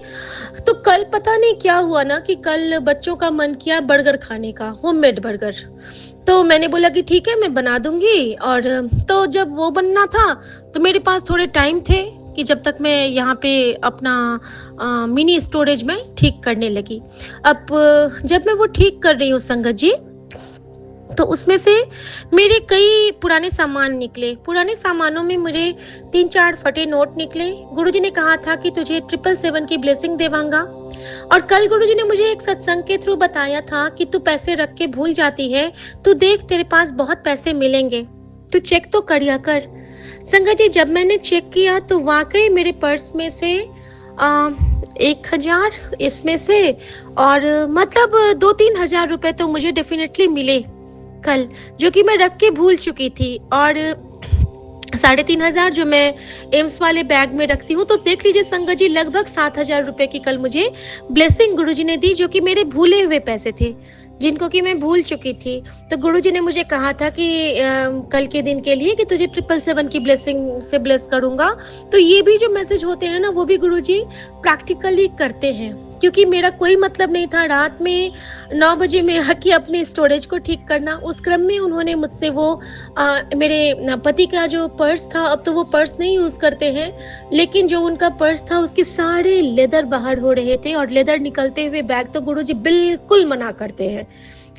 तो कल पता नहीं क्या हुआ ना, कि कल बच्चों का मन किया बर्गर खाने का, होममेड बर्गर। तो मैंने बोला कि ठीक है मैं बना दूंगी। और तो जब वो बनना था तो मेरे पास थोड़े टाइम थे कि जब तक मैं यहाँ पे अपना मिनी स्टोरेज में ठीक करने लगी। अब जब मैं वो ठीक कर रही हूँ संगत जी, तो उसमें से मेरे कई पुराने सामान निकले। पुराने सामानों में मेरे 3-4 फटे नोट निकले। गुरुजी ने कहा था कि तुझे 777 की ब्लेसिंग देवांगा। और कल गुरुजी ने मुझे एक सत्संग के थ्रू बताया था कि तू पैसे रख के भूल जाती है, तू देख तेरे पास बहुत पैसे मिलेंगे, तू चेक तो करिया कर। संगत जी, जब मैंने चेक किया तो वाकई मेरे पर्स में से 1000 इसमें से, और मतलब 2-3 हजार रुपए तो मुझे डेफिनेटली मिले कल, जो कि मैं रख के भूल चुकी थी। और 3,500 जो मैं एम्स वाले बैग में रखती हूँ, तो देख लीजिए संगत जी, लगभग 7,000 रुपए की कल मुझे ब्लेसिंग गुरुजी ने दी, जो कि मेरे भूले हुए पैसे थे, जिनको कि मैं भूल चुकी थी। तो गुरुजी ने मुझे कहा था कि कल के दिन के लिए कि तुझे 777 की ब्लेसिंग से ब्लेस करूंगा। तो ये भी जो मैसेज होते हैं ना, वो भी गुरुजी प्रैक्टिकली करते हैं, क्योंकि मेरा कोई मतलब नहीं था रात में 9 बजे में आके अपने स्टोरेज को ठीक करना। उस क्रम में उन्होंने मुझसे वो मेरे पति का जो पर्स था, अब तो वो पर्स नहीं यूज करते हैं, लेकिन जो उनका पर्स था उसके सारे लेदर बाहर हो रहे थे, और लेदर निकलते हुए बैग तो गुरुजी बिल्कुल मना करते हैं।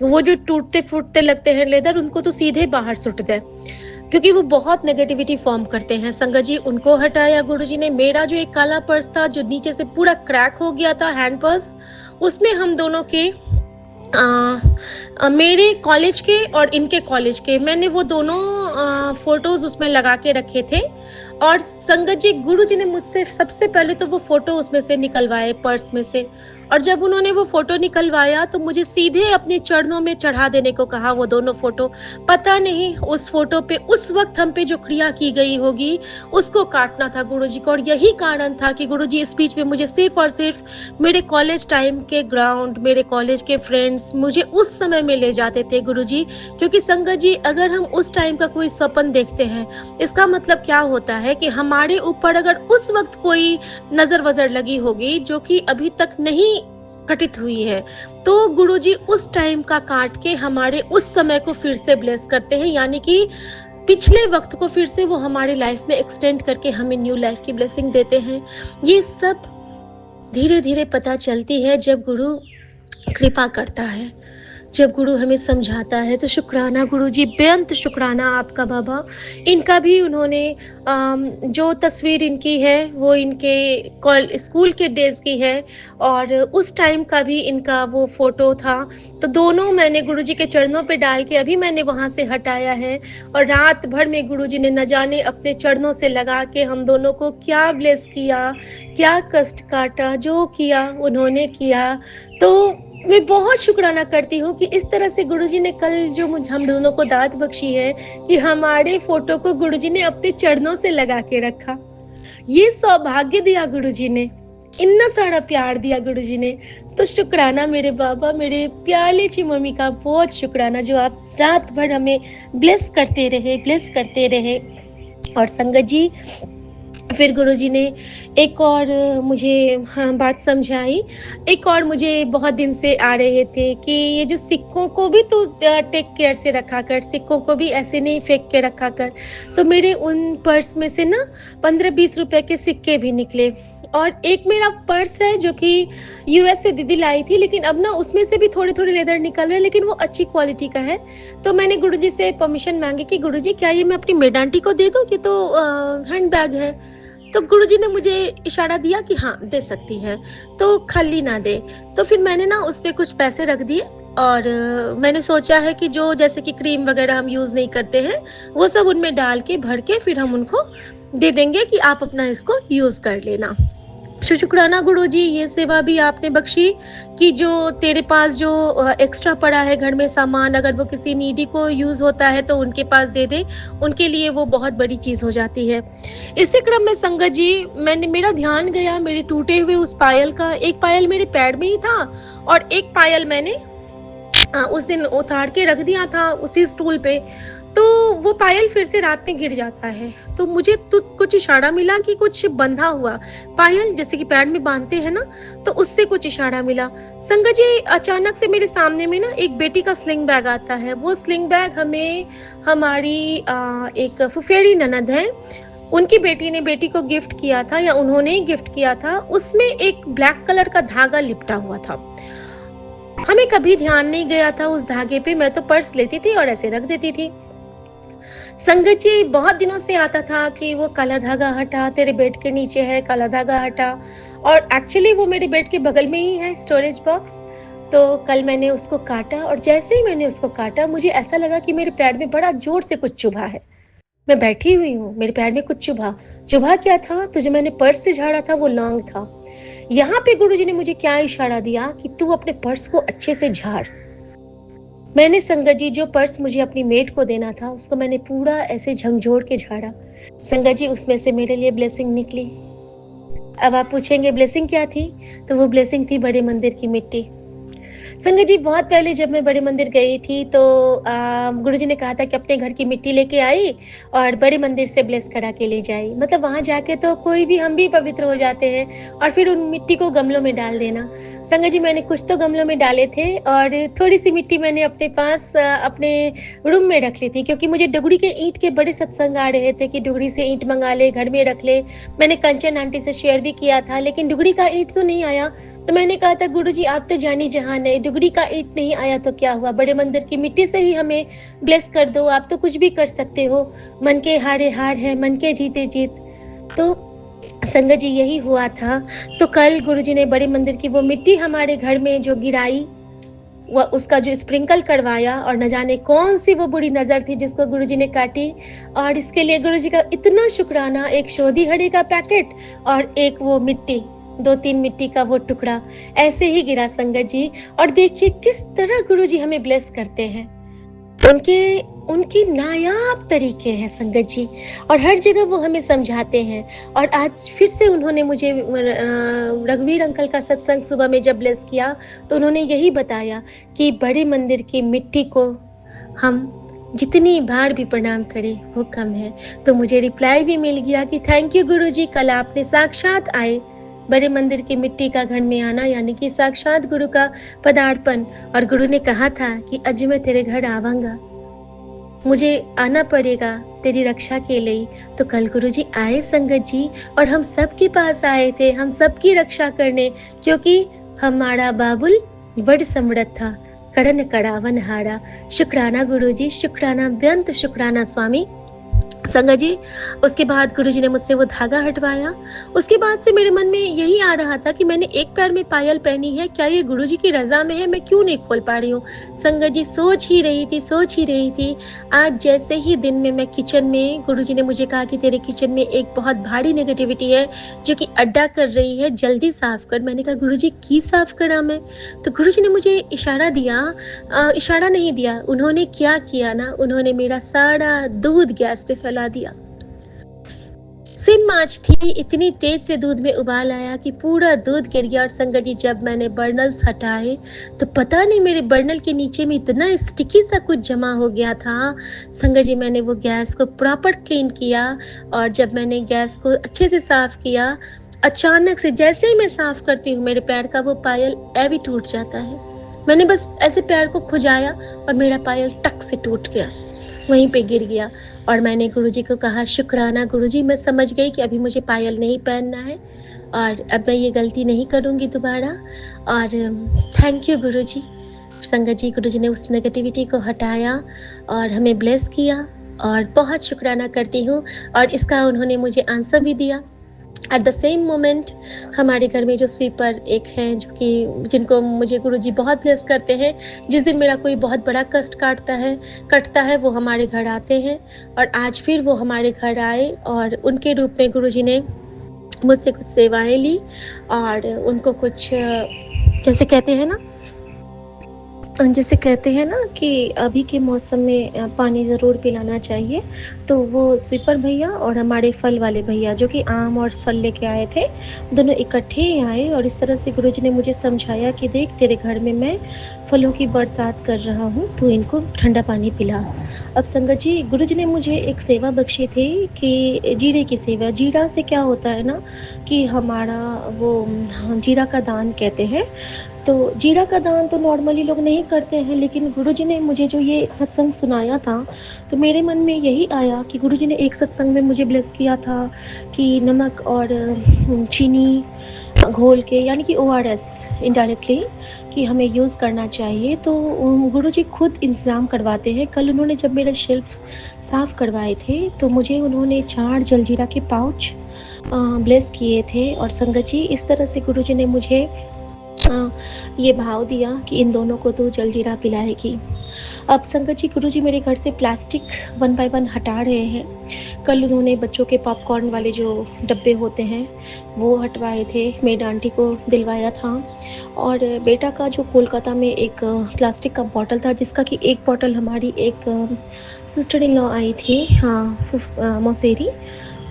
वो जो टूटते फूटते लगते हैं लेदर, उनको तो सीधे बाहर सुट दे, क्योंकि वो बहुत नेगेटिविटी फॉर्म करते हैं। संगत जी, उनको हटाया गुरुजी ने। मेरा जो एक काला पर्स था, जो नीचे से पूरा क्रैक हो गया था, हैंड पर्स, उसमें हम दोनों के मेरे कॉलेज के और इनके कॉलेज के, मैंने वो दोनों फोटोज उसमें लगा के रखे थे। और संगत जी, गुरुजी ने मुझसे सबसे पहले तो वो फोटो उसमें से निकलवाए पर्स में से, और जब उन्होंने वो फोटो निकलवाया तो मुझे सीधे अपने चरणों में चढ़ा देने को कहा वो दोनों फोटो। पता नहीं उस फोटो पे उस वक्त हम पे जो क्रिया की गई होगी, उसको काटना था गुरुजी को। और यही कारण था कि गुरुजी इस बीच में मुझे सिर्फ और सिर्फ मेरे कॉलेज टाइम के ग्राउंड, मेरे कॉलेज के फ्रेंड्स मुझे उस समय में ले जाते थे गुरुजी। क्योंकि संगत जी, अगर हम उस टाइम का कोई स्वप्न देखते हैं, इसका मतलब क्या होता है कि हमारे ऊपर अगर उस वक्त कोई नजर वजर लगी होगी जो कि अभी तक नहीं घटित हुई है, तो गुरुजी उस टाइम का काट के हमारे उस समय को फिर से ब्लेस करते हैं, यानी कि पिछले वक्त को फिर से वो हमारे लाइफ में एक्सटेंड करके हमें न्यू लाइफ की ब्लेसिंग देते हैं। ये सब धीरे धीरे पता चलती है जब गुरु कृपा करता है, जब गुरु हमें समझाता है। तो शुक्राना गुरुजी, बेअंत शुक्राना आपका बाबा। इनका भी उन्होंने जो तस्वीर इनकी है वो इनके स्कूल के डेज की है, और उस टाइम का भी इनका वो फोटो था। तो दोनों मैंने गुरुजी के चरणों पे डाल के अभी मैंने वहाँ से हटाया है, और रात भर में गुरुजी ने न जाने अपने चरणों से लगा के हम दोनों को क्या ब्लेस किया, क्या कष्ट काटा, जो किया उन्होंने किया। तो मैं बहुत शुक्राना करती हूँ कि इस तरह से गुरुजी ने कल जो हम दोनों को दात बख्शी है कि हमारे फोटो को गुरुजी ने अपने चरणों से लगा के रखा। ये सौभाग्य दिया गुरुजी ने, इतना सारा प्यार दिया गुरुजी ने। तो शुक्राना मेरे बाबा, मेरे प्याले ची मम्मी का बहुत शुक्राना, जो आप रात भर हमें ब्लेस करते रहे। और संगत जी, फिर गुरुजी ने एक और मुझे बात समझाई। एक और मुझे बहुत दिन से आ रहे थे कि ये जो सिक्कों को भी तू टेक केयर से रखा कर, सिक्कों को भी ऐसे नहीं फेंक के रखा कर। तो मेरे उन पर्स में से ना 15-20 रुपए के सिक्के भी निकले। और एक मेरा पर्स है जो कि यूएस से दीदी लाई थी, लेकिन अब ना उसमें से भी थोड़े-थोड़े लेदर निकल रहे हैं, लेकिन वो अच्छी क्वालिटी का है। तो मैंने गुरुजी से परमिशन मांगी कि गुरुजी क्या ये मैं अपनी मेड आंटी को दे दूँ? ये तो हैंड बैग है। तो गुरुजी ने मुझे इशारा दिया कि हाँ, दे सकती है, तो खाली ना दे। तो फिर मैंने ना उस पे कुछ पैसे रख दिए। और मैंने सोचा है कि जो जैसे कि क्रीम वगैरह हम यूज़ नहीं करते हैं, वो सब उनमें डाल के भर के फिर हम उनको दे देंगे कि आप अपना इसको यूज़ कर लेना। शुक्राना गुरुजी, ये सेवा भी आपने बख्शी कि जो तेरे पास जो एक्स्ट्रा पड़ा है घर में सामान, अगर वो किसी नीडी को यूज़ होता है तो उनके पास दे दे, उनके लिए वो बहुत बड़ी चीज़ हो जाती है। इसी क्रम में संगत जी, मेरा ध्यान गया मेरे टूटे हुए उस पायल का। एक पायल मेरे पैर में ही था और एक पायल मैंने उस दिन उतार के रख दिया था उसी स्टूल पे। तो वो पायल फिर से रात में गिर जाता है। तो मुझे तो कुछ इशारा मिला कि कुछ बंधा हुआ पायल, जैसे कि पैर में बांधते हैं ना, तो उससे कुछ इशारा मिला। संगत जी, अचानक से मेरे सामने में ना एक बेटी का स्लिंग बैग आता है। वो स्लिंग बैग हमें हमारी एक फुफेरी ननद है, उनकी बेटी को गिफ्ट किया था, या उन्होंने ही गिफ्ट किया था। उसमें एक ब्लैक कलर का धागा लिपटा हुआ था। हमें कभी ध्यान नहीं गया था उस धागे पे। मैं तो पर्स लेती थी और ऐसे रख देती थी। संगत जी, बहुत दिनों से आता था कि वो काला धागा हटा, तेरे बेड के नीचे है, काला धागा हटा। और एक्चुअली वो मेरे बेड के बगल में ही है स्टोरेज बॉक्स। तो कल मैंने उसको काटा, और जैसे ही मैंने उसको काटा मुझे ऐसा लगा कि मेरे पैर में बड़ा जोर से कुछ चुभा है। मैं बैठी हुई हूँ, मेरे पैर में कुछ चुभा क्या था? तो जो मैंने पर्स से झाड़ा था वो लौंग था। यहाँ पे गुरुजी ने मुझे क्या इशारा दिया कि तू अपने पर्स को अच्छे से झाड़। मैंने संगत जी, जो पर्स मुझे अपनी मेड को देना था उसको मैंने पूरा ऐसे झंझोड़ के झाड़ा। संगत जी, उसमें से मेरे लिए ब्लेसिंग निकली। अब आप पूछेंगे ब्लेसिंग क्या थी? तो वो ब्लेसिंग थी बड़े मंदिर की मिट्टी। संगत जी, बहुत पहले जब मैं बड़े मंदिर गई थी तो गुरुजी ने कहा था कि अपने घर की मिट्टी लेके आई और बड़े मंदिर से ब्लेस करा के ले जाई। मतलब वहाँ जाके तो कोई भी, हम भी पवित्र हो जाते हैं, और फिर उन मिट्टी को गमलों में डाल देना। संगत जी, मैंने कुछ तो गमलों में डाले थे और थोड़ी सी मिट्टी मैंने अपने पास अपने रूम में रख ली थी, क्योंकि मुझे डुगड़ी के ईंट के बड़े सत्संग आ रहे थे कि डुगड़ी से ईंट मंगा ले, घर में रख ले। मैंने कंचन आंटी से शेयर भी किया था, लेकिन डुगड़ी का ईंट तो नहीं आया। तो मैंने कहा था, गुरुजी आप तो जानी जहान है, डुगड़ी का ईंट नहीं आया तो क्या हुआ, बड़े मंदिर की मिट्टी से ही हमें ब्लेस कर दो, आप तो कुछ भी कर सकते हो। मन के हारे हार है, मन के जीते जीत। तो संगत जी, यही हुआ था। तो कल गुरुजी ने बड़े मंदिर की वो मिट्टी हमारे घर में जो गिराई, वो उसका जो स्प्रिंकल करवाया, और न जाने कौन सी वो बुरी नजर थी जिसको गुरुजी ने काटी। और इसके लिए गुरुजी का इतना शुक्राना। एक शोधी हड़ी का पैकेट और एक वो मिट्टी, 2-3 मिट्टी का वो टुकड़ा ऐसे ही गिरा संगत जी। और देखिए किस तरह गुरुजी हमें ब्लेस करते हैं। उनकी नायाब तरीके हैं संगत जी, और हर जगह वो हमें समझाते हैं। और आज फिर से उन्होंने मुझे रघुवीर अंकल का सत्संग सुबह में जब ब्लेस किया तो उन्होंने यही बताया कि बड़े मंदिर की मिट्टी को हम जितनी बार भी प्रणाम करें वो कम है। तो मुझे रिप्लाई भी मिल गया कि थैंक यू गुरुजी, कल आपने साक्षात आए। बड़े मंदिर की मिट्टी का घर में आना यानी कि साक्षात गुरु का पदार्पण। और गुरु ने कहा था कि आज मैं तेरे घर आवांगा, मुझे आना पड़ेगा तेरी रक्षा के लिए। तो कल गुरुजी आए संगत जी, और हम सबके पास आए थे, हम सबकी रक्षा करने, क्योंकि हमारा बाबुल बड़ समृद्ध था, कड़न कड़ावन हारा। शुक्राना गुरुजी, शुक्राना बेअंत शुक्राना स्वामी। संगत जी, उसके बाद गुरुजी ने मुझसे वो धागा हटवाया। उसके बाद से मेरे मन में यही आ रहा था कि मैंने एक पैर में पायल पहनी है, क्या ये गुरुजी की रजा में है, मैं क्यों नहीं खोल पा रही हूँ। संगत जी, सोच ही रही थी। आज जैसे ही दिन में मैं किचन में, गुरुजी ने मुझे कहा कि तेरे किचन में एक बहुत भारी नेगेटिविटी है जो कि अड्डा कर रही है, जल्दी साफ कर। मैंने कहा गुरुजी की साफ करा मैं? तो गुरुजी ने मुझे इशारा नहीं दिया, उन्होंने क्या किया ना, उन्होंने मेरा सारा दूध गैस पे फैला दिया। सिम आँच थी, इतनी तेज से दूध में उबाल आया कि पूरा दूध गिर गया। और संगत जी जब मैंने बर्नल्स हटाए तो पता नहीं मेरे बर्नल के नीचे में इतना स्टिकी सा कुछ जमा हो गया था। संगत जी मैंने वो गैस को प्रॉपर क्लीन किया और जब मैंने गैस को अच्छे से साफ़ किया, अचानक से जैसे ही मैं साफ़ करती हूँ मेरे पैर का वो पायल ऐवे टूट जाता है। मैंने बस ऐसे पैर को खुजाया और मेरा पायल टक से टूट गया, वहीं पे गिर गया। और मैंने गुरुजी को कहा, शुक्राना गुरुजी, मैं समझ गई कि अभी मुझे पायल नहीं पहनना है और अब मैं ये गलती नहीं करूँगी दोबारा। और थैंक यू गुरुजी। संगत जी, गुरुजी ने उस नेगेटिविटी को हटाया और हमें ब्लेस किया और बहुत शुक्राना करती हूँ। और इसका उन्होंने मुझे आंसर भी दिया। एट द सेम मोमेंट हमारे घर में जो स्वीपर एक हैं जो कि जिनको मुझे गुरुजी बहुत ब्लेस करते हैं, जिस दिन मेरा कोई बहुत बड़ा कष्ट कटता है वो हमारे घर आते हैं। और आज फिर वो हमारे घर आए और उनके रूप में गुरुजी ने मुझसे कुछ सेवाएं ली और उनको कुछ जैसे कहते हैं ना कि अभी के मौसम में पानी ज़रूर पिलाना चाहिए। तो वो स्वीपर भैया और हमारे फल वाले भैया जो कि आम और फल लेके आए थे, दोनों इकट्ठे ही आए और इस तरह से गुरुजी ने मुझे समझाया कि देख, तेरे घर में मैं फलों की बरसात कर रहा हूँ, तू इनको ठंडा पानी पिला। अब संगत जी, गुरुजी ने मुझे एक सेवा बख्शी थी कि जीरे की सेवा। जीरा से क्या होता है ना कि हमारा वो जीरा का दान कहते हैं। तो जीरा का दान तो नॉर्मली लोग नहीं करते हैं, लेकिन गुरुजी ने मुझे जो ये सत्संग सुनाया था तो मेरे मन में यही आया कि गुरुजी ने एक सत्संग में मुझे ब्लेस किया था कि नमक और चीनी घोल के, यानी कि ORS इनडायरेक्टली, कि हमें यूज़ करना चाहिए। तो गुरुजी खुद इंतज़ाम करवाते हैं। कल उन्होंने जब मेरे शेल्फ साफ़ करवाए थे तो मुझे उन्होंने 4 जलजीरा के पाउच ब्लेस किए थे। और संगत जी, इस तरह से गुरुजी ने मुझे ये भाव दिया कि इन दोनों को तो जलजीरा पिलाएगी। अब संगत जी, गुरुजी मेरे घर से प्लास्टिक 1 बाय 1 हटा रहे हैं। कल उन्होंने बच्चों के पॉपकॉर्न वाले जो डब्बे होते हैं वो हटवाए थे, मेड आंटी को दिलवाया था। और बेटा का जो कोलकाता में एक प्लास्टिक का बॉटल था, जिसका कि एक बॉटल हमारी एक सिस्टर इन लॉ आई थी, मौसेरी,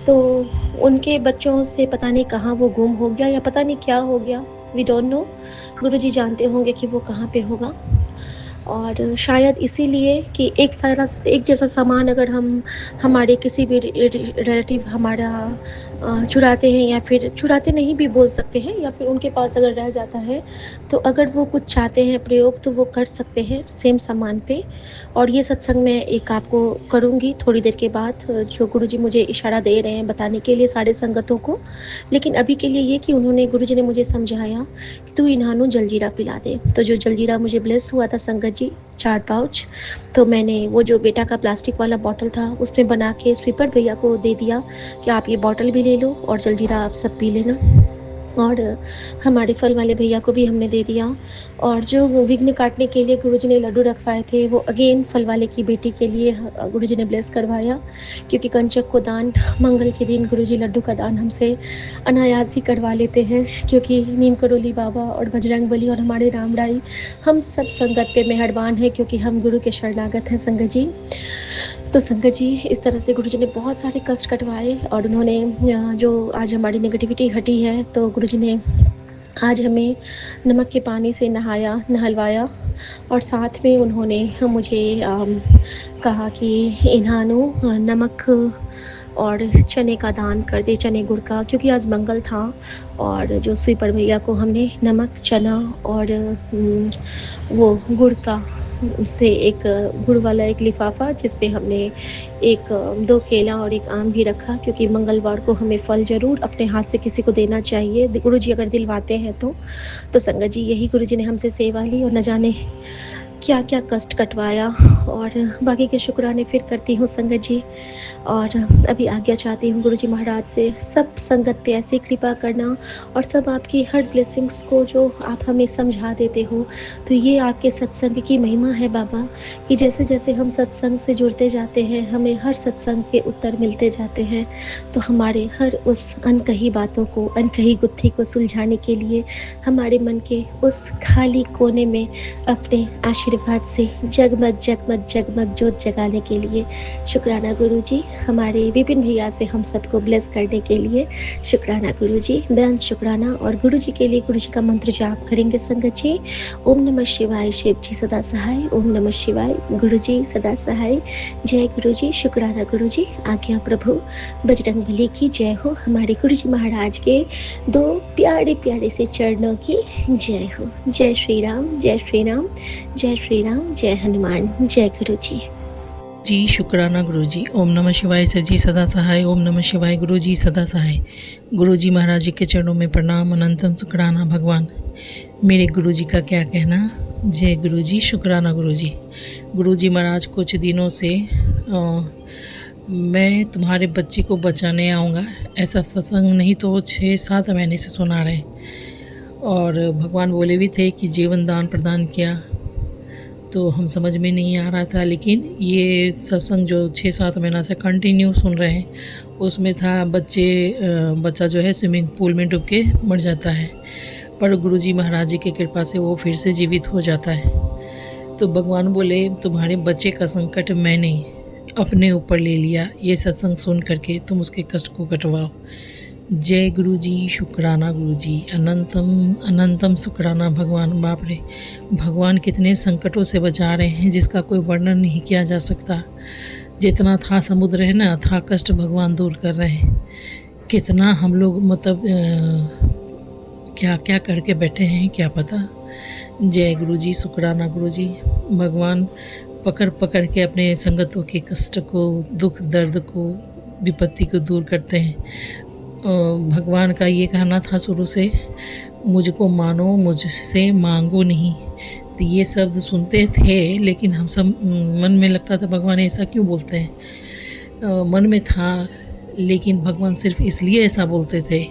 तो उनके बच्चों से पता नहीं कहाँ वो गुम हो गया या पता नहीं क्या हो गया, वी डोंट नो। गुरुजी जानते होंगे कि वो कहाँ पे होगा। और शायद इसीलिए कि एक जैसा सामान अगर हम हमारे किसी भी रिलेटिव हमारा चुराते हैं, या फिर चुराते नहीं भी बोल सकते हैं, या फिर उनके पास अगर रह जाता है तो अगर वो कुछ चाहते हैं प्रयोग तो वो कर सकते हैं सेम सामान पे। और ये सत्संग मैं एक आपको करूँगी थोड़ी देर के बाद, जो गुरुजी मुझे इशारा दे रहे हैं बताने के लिए सारे संगतों को। लेकिन अभी के लिए ये कि उन्होंने गुरुजी ने मुझे समझाया कि तू इन्हानु जलजीरा पिला दे। तो जो जलजीरा मुझे ब्लेस हुआ था संगत जी, 4 पाउच, तो मैंने वो जो बेटा का प्लास्टिक वाला बॉटल था उसमें बना के स्वीपर भैया को दे दिया कि आप ये बॉटल भी ले लो और जलजीरा आप सब पी लेना। और हमारे फल वाले भैया को भी हमने दे दिया। और जो विघ्न काटने के लिए गुरुजी ने लड्डू रखवाए थे वो अगेन फल वाले की बेटी के लिए गुरुजी ने ब्लेस करवाया, क्योंकि कंचक को दान मंगल के दिन गुरुजी लड्डू का दान हमसे अनायास ही करवा लेते हैं, क्योंकि नीम करोली बाबा और बजरंग बली और हमारे रामराई हम सब संगत पे मेहरबान है, क्योंकि हम गुरु के शरणागत हैं संगत जी। तो संगत जी, इस तरह से गुरुजी ने बहुत सारे कष्ट कटवाए और उन्होंने जो आज हमारी नेगेटिविटी हटी है, तो गुरुजी ने आज हमें नमक के पानी से नहलवाया और साथ में उन्होंने मुझे कहा कि इन्हानु नमक और चने का दान कर दे, चने गुड़ का, क्योंकि आज मंगल था। और जो स्वीपर भैया को हमने नमक, चना और वो गुड़ का उससे एक गुड़ वाला एक लिफाफा, जिसपे हमने 2 केला और 1 आम भी रखा, क्योंकि मंगलवार को हमें फल ज़रूर अपने हाथ से किसी को देना चाहिए, गुरुजी अगर दिलवाते हैं तो। संगत जी, यही गुरुजी ने हमसे सेवा ली और न जाने क्या क्या कष्ट कटवाया। और बाकी के शुक्राने फिर करती हूँ संगत जी। और अभी आज्ञा चाहती हूँ गुरुजी महाराज से, सब संगत पे ऐसे कृपा करना और सब आपकी हर ब्लेसिंग्स को जो आप हमें समझा देते हो, तो ये आपके सत्संग की महिमा है बाबा, कि जैसे जैसे हम सत्संग से जुड़ते जाते हैं हमें हर सत्संग के उत्तर मिलते जाते हैं। तो हमारे हर उस अनकही बातों को, अनकही गुत्थी को सुलझाने के लिए हमारे मन के उस खाली कोने में अपने आशीर्वाद आशीर्वाद से जगमग जगमग जगमग ज्योत जगाने के लिए शुक्राना गुरुजी। हमारे विपिन भैया से हम सबको ब्लेस करने के लिए शुक्राना गुरुजी। बेन शुक्राना। और गुरुजी के लिए गुरुजी का मंत्र जाप करेंगे संगत जी। ओम नमः शिवाय, शिव जी सदा सहाय। ओम नमः शिवाय, गुरुजी सदा सहाय। जय गुरुजी, शुक्राना गुरुजी। आज्ञा प्रभु, बजरंगबली की जय हो। हमारे गुरुजी महाराज के दो प्यारे प्यारे से चरणों की जय हो। जय श्री राम, जय श्री राम, जय श्री राम, जय हनुमान। जय गुरुजी जी। शुक्राना गुरुजी। ओम नमः शिवाय सर जी सदा सहाय। ओम नमः शिवाय, गुरुजी सदा सहाय। गुरुजी महाराज जी के चरणों में प्रणाम। अनंतम शुक्राना भगवान। मेरे गुरुजी का क्या कहना। जय गुरुजी, शुक्राना गुरुजी। गुरुजी महाराज, कुछ दिनों से मैं तुम्हारे बच्चे को बचाने आऊँगा, ऐसा सत्संग नहीं तो 6-7 महीने से सुना रहे। और भगवान बोले भी थे कि जीवन दान प्रदान किया, तो हम समझ में नहीं आ रहा था। लेकिन ये सत्संग जो 6-7 महीना से कंटिन्यू सुन रहे हैं, उसमें था बच्चा जो है स्विमिंग पूल में डूब के मर जाता है, पर गुरुजी महाराज जी की कृपा से वो फिर से जीवित हो जाता है। तो भगवान बोले तुम्हारे बच्चे का संकट मैंने अपने ऊपर ले लिया, ये सत्संग सुन करके तुम उसके कष्ट को कटवाओ। जय गुरुजी, शुक्राना गुरुजी। अनंतम अनंतम शुक्राना भगवान। बाप रे, भगवान कितने संकटों से बचा रहे हैं जिसका कोई वर्णन नहीं किया जा सकता। जितना था समुद्र है ना, था कष्ट भगवान दूर कर रहे हैं। कितना हम लोग मतलब क्या क्या करके बैठे हैं क्या पता। जय गुरुजी, शुक्राना गुरुजी। भगवान पकड़ पकड़ के अपने संगतों के कष्ट को, दुख दर्द को, विपत्ति को दूर करते हैं। भगवान का ये कहना था शुरू से, मुझको मानो मुझसे मांगो नहीं। तो ये शब्द सुनते थे, लेकिन हम सब मन में लगता था भगवान ऐसा क्यों बोलते हैं। मन में था, लेकिन भगवान सिर्फ इसलिए ऐसा बोलते थे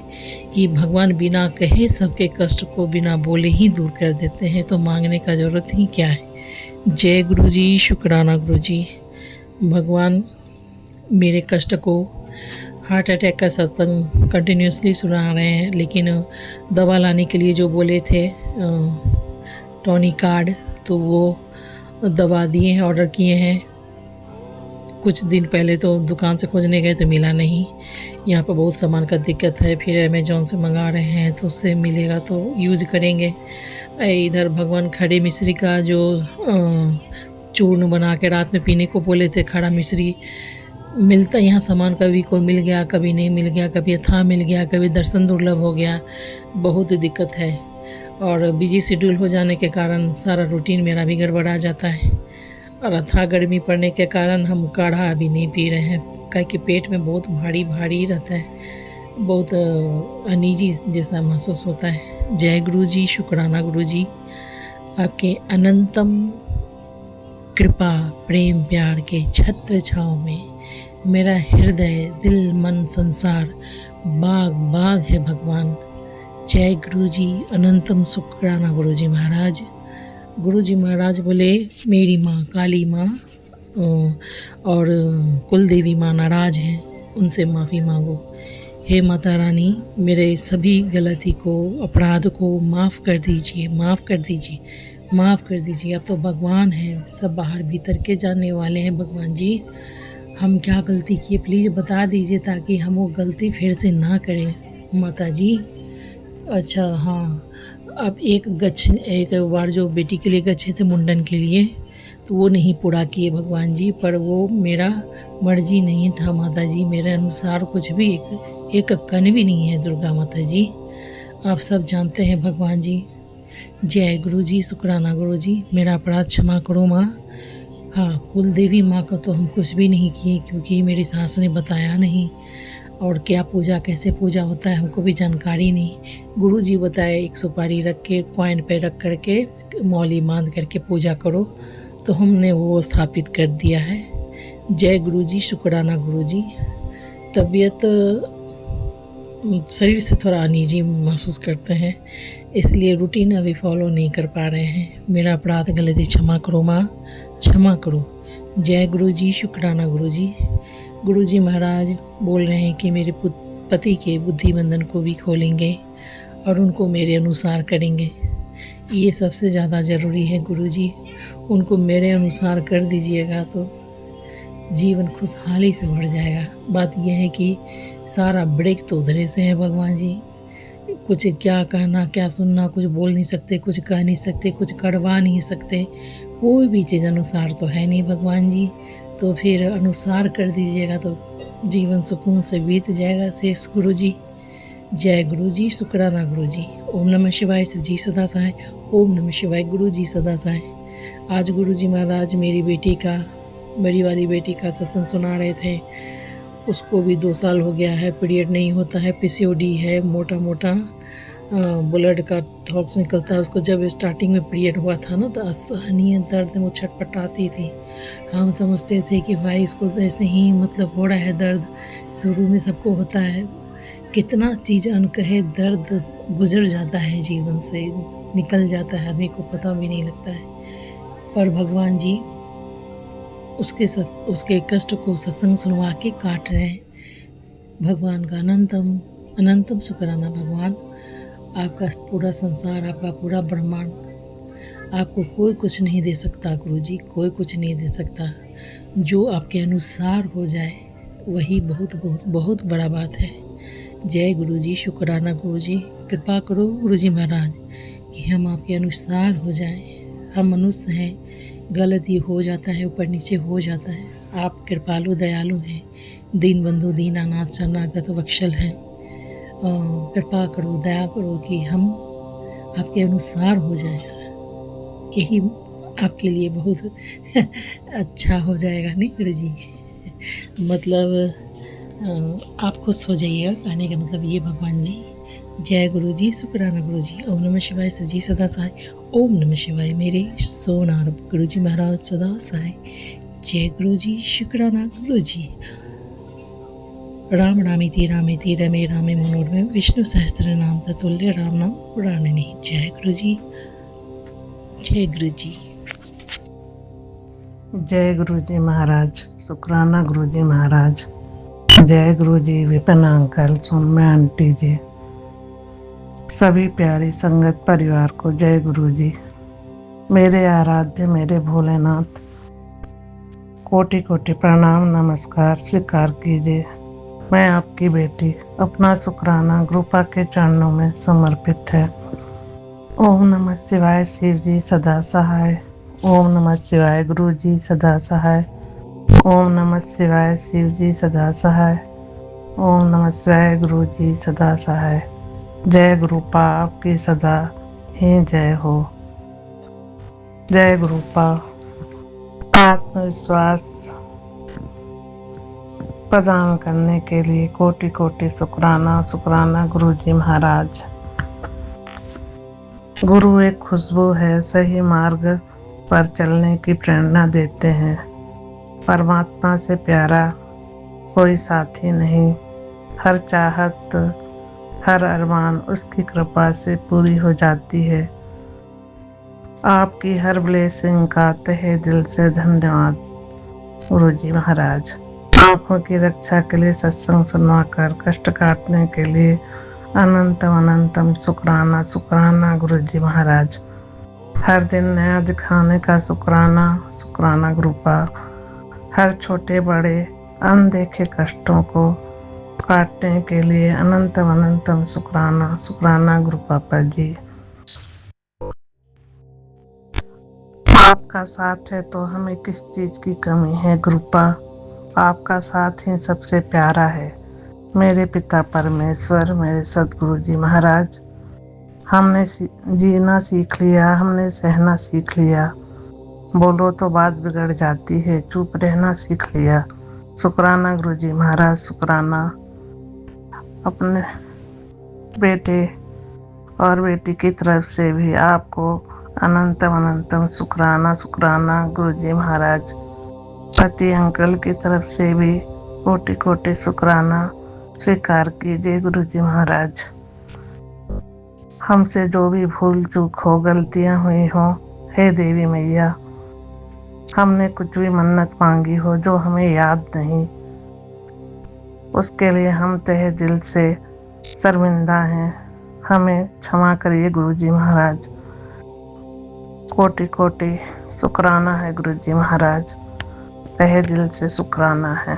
कि भगवान बिना कहे सबके कष्ट को बिना बोले ही दूर कर देते हैं, तो मांगने का ज़रूरत ही क्या है। जय गुरुजी, शुक्राना गुरुजी। भगवान मेरे कष्ट को, हार्ट अटैक का सत्संग कंटिन्यूसली सुना रहे हैं, लेकिन दवा लाने के लिए जो बोले थे टॉनिक कार्ड, तो वो दवा दिए हैं, ऑर्डर किए हैं। कुछ दिन पहले तो दुकान से खोजने गए तो मिला नहीं। यहाँ पर बहुत सामान का दिक्कत है, फिर अमेजोन से मंगा रहे हैं, तो उससे मिलेगा तो यूज करेंगे। इधर भगवान खड़े मिश्री का जो चूर्ण बना के रात में पीने को बोले थे, खड़ा मिश्री मिलता यहाँ सामान, कभी कोई मिल गया, कभी नहीं मिल गया, कभी अथा मिल गया, कभी दर्शन दुर्लभ हो गया। बहुत दिक्कत है, और बिजी शेड्यूल हो जाने के कारण सारा रूटीन मेरा भी गड़बड़ा जाता है। और अथा गर्मी पड़ने के कारण हम काढ़ा अभी नहीं पी रहे हैं, क्योंकि पेट में बहुत भारी भारी रहता है, बहुत अनईजी जैसा महसूस होता है। जय गुरुजी, शुक्राना गुरुजी। आपके अनंतम कृपा प्रेम प्यार के छत्र छाँव में मेरा हृदय दिल मन संसार बाग बाग है भगवान। जय गुरुजी, अनंतम शुक्राना गुरुजी महाराज। गुरुजी महाराज बोले मेरी माँ काली माँ और कुल देवी माँ नाराज हैं, उनसे माफ़ी मांगो। हे माता रानी, मेरे सभी गलती को, अपराध को माफ़ कर दीजिए, माफ़ कर दीजिए, माफ़ कर दीजिए। अब तो भगवान हैं, सब बाहर भीतर के जानने वाले हैं। भगवान जी, हम क्या गलती किए प्लीज़ बता दीजिए, ताकि हम वो गलती फिर से ना करें माता जी। अच्छा हाँ, अब एक बार जो बेटी के लिए गच्छे थे मुंडन के लिए, तो वो नहीं पूरा किए भगवान जी, पर वो मेरा मर्जी नहीं था माता जी। मेरे अनुसार कुछ भी एक कण भी नहीं है दुर्गा माता जी, आप सब जानते हैं भगवान जी। जय गुरु जी, शुक्राना गुरु जी। मेरा अपराध क्षमा करो माँ। हाँ, कुल देवी माँ का तो हम कुछ भी नहीं किए, क्योंकि मेरी सास ने बताया नहीं, और क्या पूजा कैसे पूजा होता है हमको भी जानकारी नहीं। गुरु जी बताए, एक सुपारी रख के कॉइन पे रख करके मौली बांध करके पूजा करो, तो हमने वो स्थापित कर दिया है। जय गुरु जी, शुक्राना गुरु जी। तबीयत शरीर से थोड़ा अनईजी महसूस करते हैं, इसलिए रूटीन अभी फॉलो नहीं कर पा रहे हैं। मेरा अपराध गलती क्षमा करो माँ, क्षमा करो। जय गुरु जी, शुक्राना गुरु जी। गुरु जी महाराज बोल रहे हैं कि मेरे पति के बुद्धि बंधन को भी खोलेंगे और उनको मेरे अनुसार करेंगे। ये सबसे ज़्यादा ज़रूरी है गुरु जी। उनको मेरे अनुसार कर दीजिएगा तो जीवन खुशहाली से भर जाएगा। बात यह है कि सारा ब्रेक तो उधरे से है भगवान जी। कुछ क्या कहना क्या सुनना, कुछ बोल नहीं सकते, कुछ कह नहीं सकते, कुछ करवा नहीं सकते, कोई भी चीज़ अनुसार तो है नहीं भगवान जी। तो फिर अनुसार कर दीजिएगा तो जीवन सुकून से बीत जाएगा। शेष गुरु जी, जय गुरु जी, शुक्राना गुरु जी। ओम नमः शिवाय, शिव जी सदा सहाय। ओम नमः शिवाय, गुरु जी सदा सहाय। आज गुरु जी महाराज मेरी बेटी का, बड़ी वाली बेटी का सत्संग सुना रहे थे। उसको भी 2 साल हो गया है, पीरियड नहीं होता है, पीसीओडी है, मोटा मोटा ब्लड का थॉक्स निकलता है उसको। जब स्टार्टिंग में पीरियड हुआ था ना तो असहनीय दर्द में वो छटपटाती थी। हम समझते थे कि भाई इसको तो ऐसे ही मतलब हो रहा है दर्द, शुरू में सबको होता है। कितना चीज़ अनकहे दर्द गुजर जाता है जीवन से, निकल जाता है, आदमी को पता भी नहीं लगता है। पर भगवान जी उसके कष्ट को सत्संग सुनवा के काट रहे हैं। भगवान का अनंतम अनंतम शुक्राना भगवान। आपका पूरा संसार, आपका पूरा ब्रह्मांड, आपको कोई कुछ नहीं दे सकता गुरु जी, कोई कुछ नहीं दे सकता। जो आपके अनुसार हो जाए वही बहुत बहुत बहुत बड़ा बात है। जय गुरु जी, शुक्राना गुरु जी। कृपा करो गुरु जी महाराज कि हम आपके अनुसार हो जाएं। हम मनुष्य हैं, गलती हो जाता है, ऊपर नीचे हो जाता है। आप कृपालु दयालु हैं, दीन बंधु दीनानाथ शरणागत वत्सल हैं। कृपा करो, दया करो कि हम आपके अनुसार हो जाएं। यही आपके लिए बहुत अच्छा हो जाएगा नहीं गुरु जी। मतलब आप खुश हो जाइएगा, कहने का मतलब ये भगवान जी। जय गुरु जी, शुक्राना गुरु जी। ओम नमः शिवाय, शिव जी सदा सहाय। ओम नमः शिवाय, मेरे सोनार गुरु जी महाराज सदा सहाय। जय गुरु जी, शुक्राना गुरु जी। राम रामेति रामेति रमे रामे मनोरमे विष्णु सहस्त्र नाम ततुल्य राम नाम पुराणिनि। जय गुरु जी, जय गुरु जी। जय गुरु जी महाराज, शुक्राना गुरु जी महाराज। जय गुरु जी, विपिन अंकल, सुनमे आंटी जी, सभी प्यारी संगत परिवार को जय गुरु जी। मेरे आराध्य, मेरे भोलेनाथ, कोटि कोटि प्रणाम नमस्कार स्वीकार कीजिए। मैं आपकी बेटी अपना शुक्राना गुरुपा के चरणों में समर्पित है। ओम नमः शिवाय, शिव जी सदा सहाय। ओम नमः शिवाय, गुरु जी सदा सहाय। ओम नमः शिवाय, शिव जी सदा सहाय। ओम नमः शिवाय, गुरु जी सदा सहाय। जय गुरुपा, आपकी सदा ही जय हो। जय गुरुपा। आत्मविश्वास प्रदान करने के लिए कोटि कोटि शुक्राना, शुक्राना गुरु जी महाराज। गुरु एक खुशबू है, सही मार्ग पर चलने की प्रेरणा देते हैं। परमात्मा से प्यारा कोई साथी नहीं। हर चाहत, हर अरमान उसकी कृपा से पूरी हो जाती है। आपकी हर ब्लेसिंग का तहे दिल से धन्यवाद गुरु जी महाराज। आँखों की रक्षा के लिए सत्संग सुनवाकर कष्ट काटने के लिए अनंतम अनंतम शुक्राना, शुक्राना गुरु जी महाराज। हर दिन नया दिखाने का शुक्राना, शुक्राना गुरुपा। हर छोटे बड़े अनदेखे कष्टों को काटने के लिए अनंतम अनंतम शुक्राना, शुक्राना गुरु पापा जी। आपका साथ है तो हमें किस चीज की कमी है गुरुपा। आपका साथ ही सबसे प्यारा है। मेरे पिता परमेश्वर, मेरे सदगुरु जी महाराज, हमने जीना सीख लिया, हमने सहना सीख लिया। बोलो तो बात बिगड़ जाती है, चुप रहना सीख लिया। शुक्राना गुरु जी महाराज, शुक्राना। अपने बेटे और बेटी की तरफ से भी आपको अनंतम अनंतम शुक्राना, शुक्राना गुरु जी महाराज। पति अंकल की तरफ से भी कोटि कोटि शुक्राना स्वीकार कीजिए गुरु जी महाराज। हमसे जो भी भूल चूक हो, गलतियां हुई हो, हे देवी मैया, हमने कुछ भी मन्नत मांगी हो जो हमें याद नहीं, उसके लिए हम तहे दिल से शर्मिंदा हैं। हमें क्षमा करिए गुरु जी महाराज। कोटि कोटि शुक्राना है गुरु जी महाराज, तहे दिल से शुक्राना है।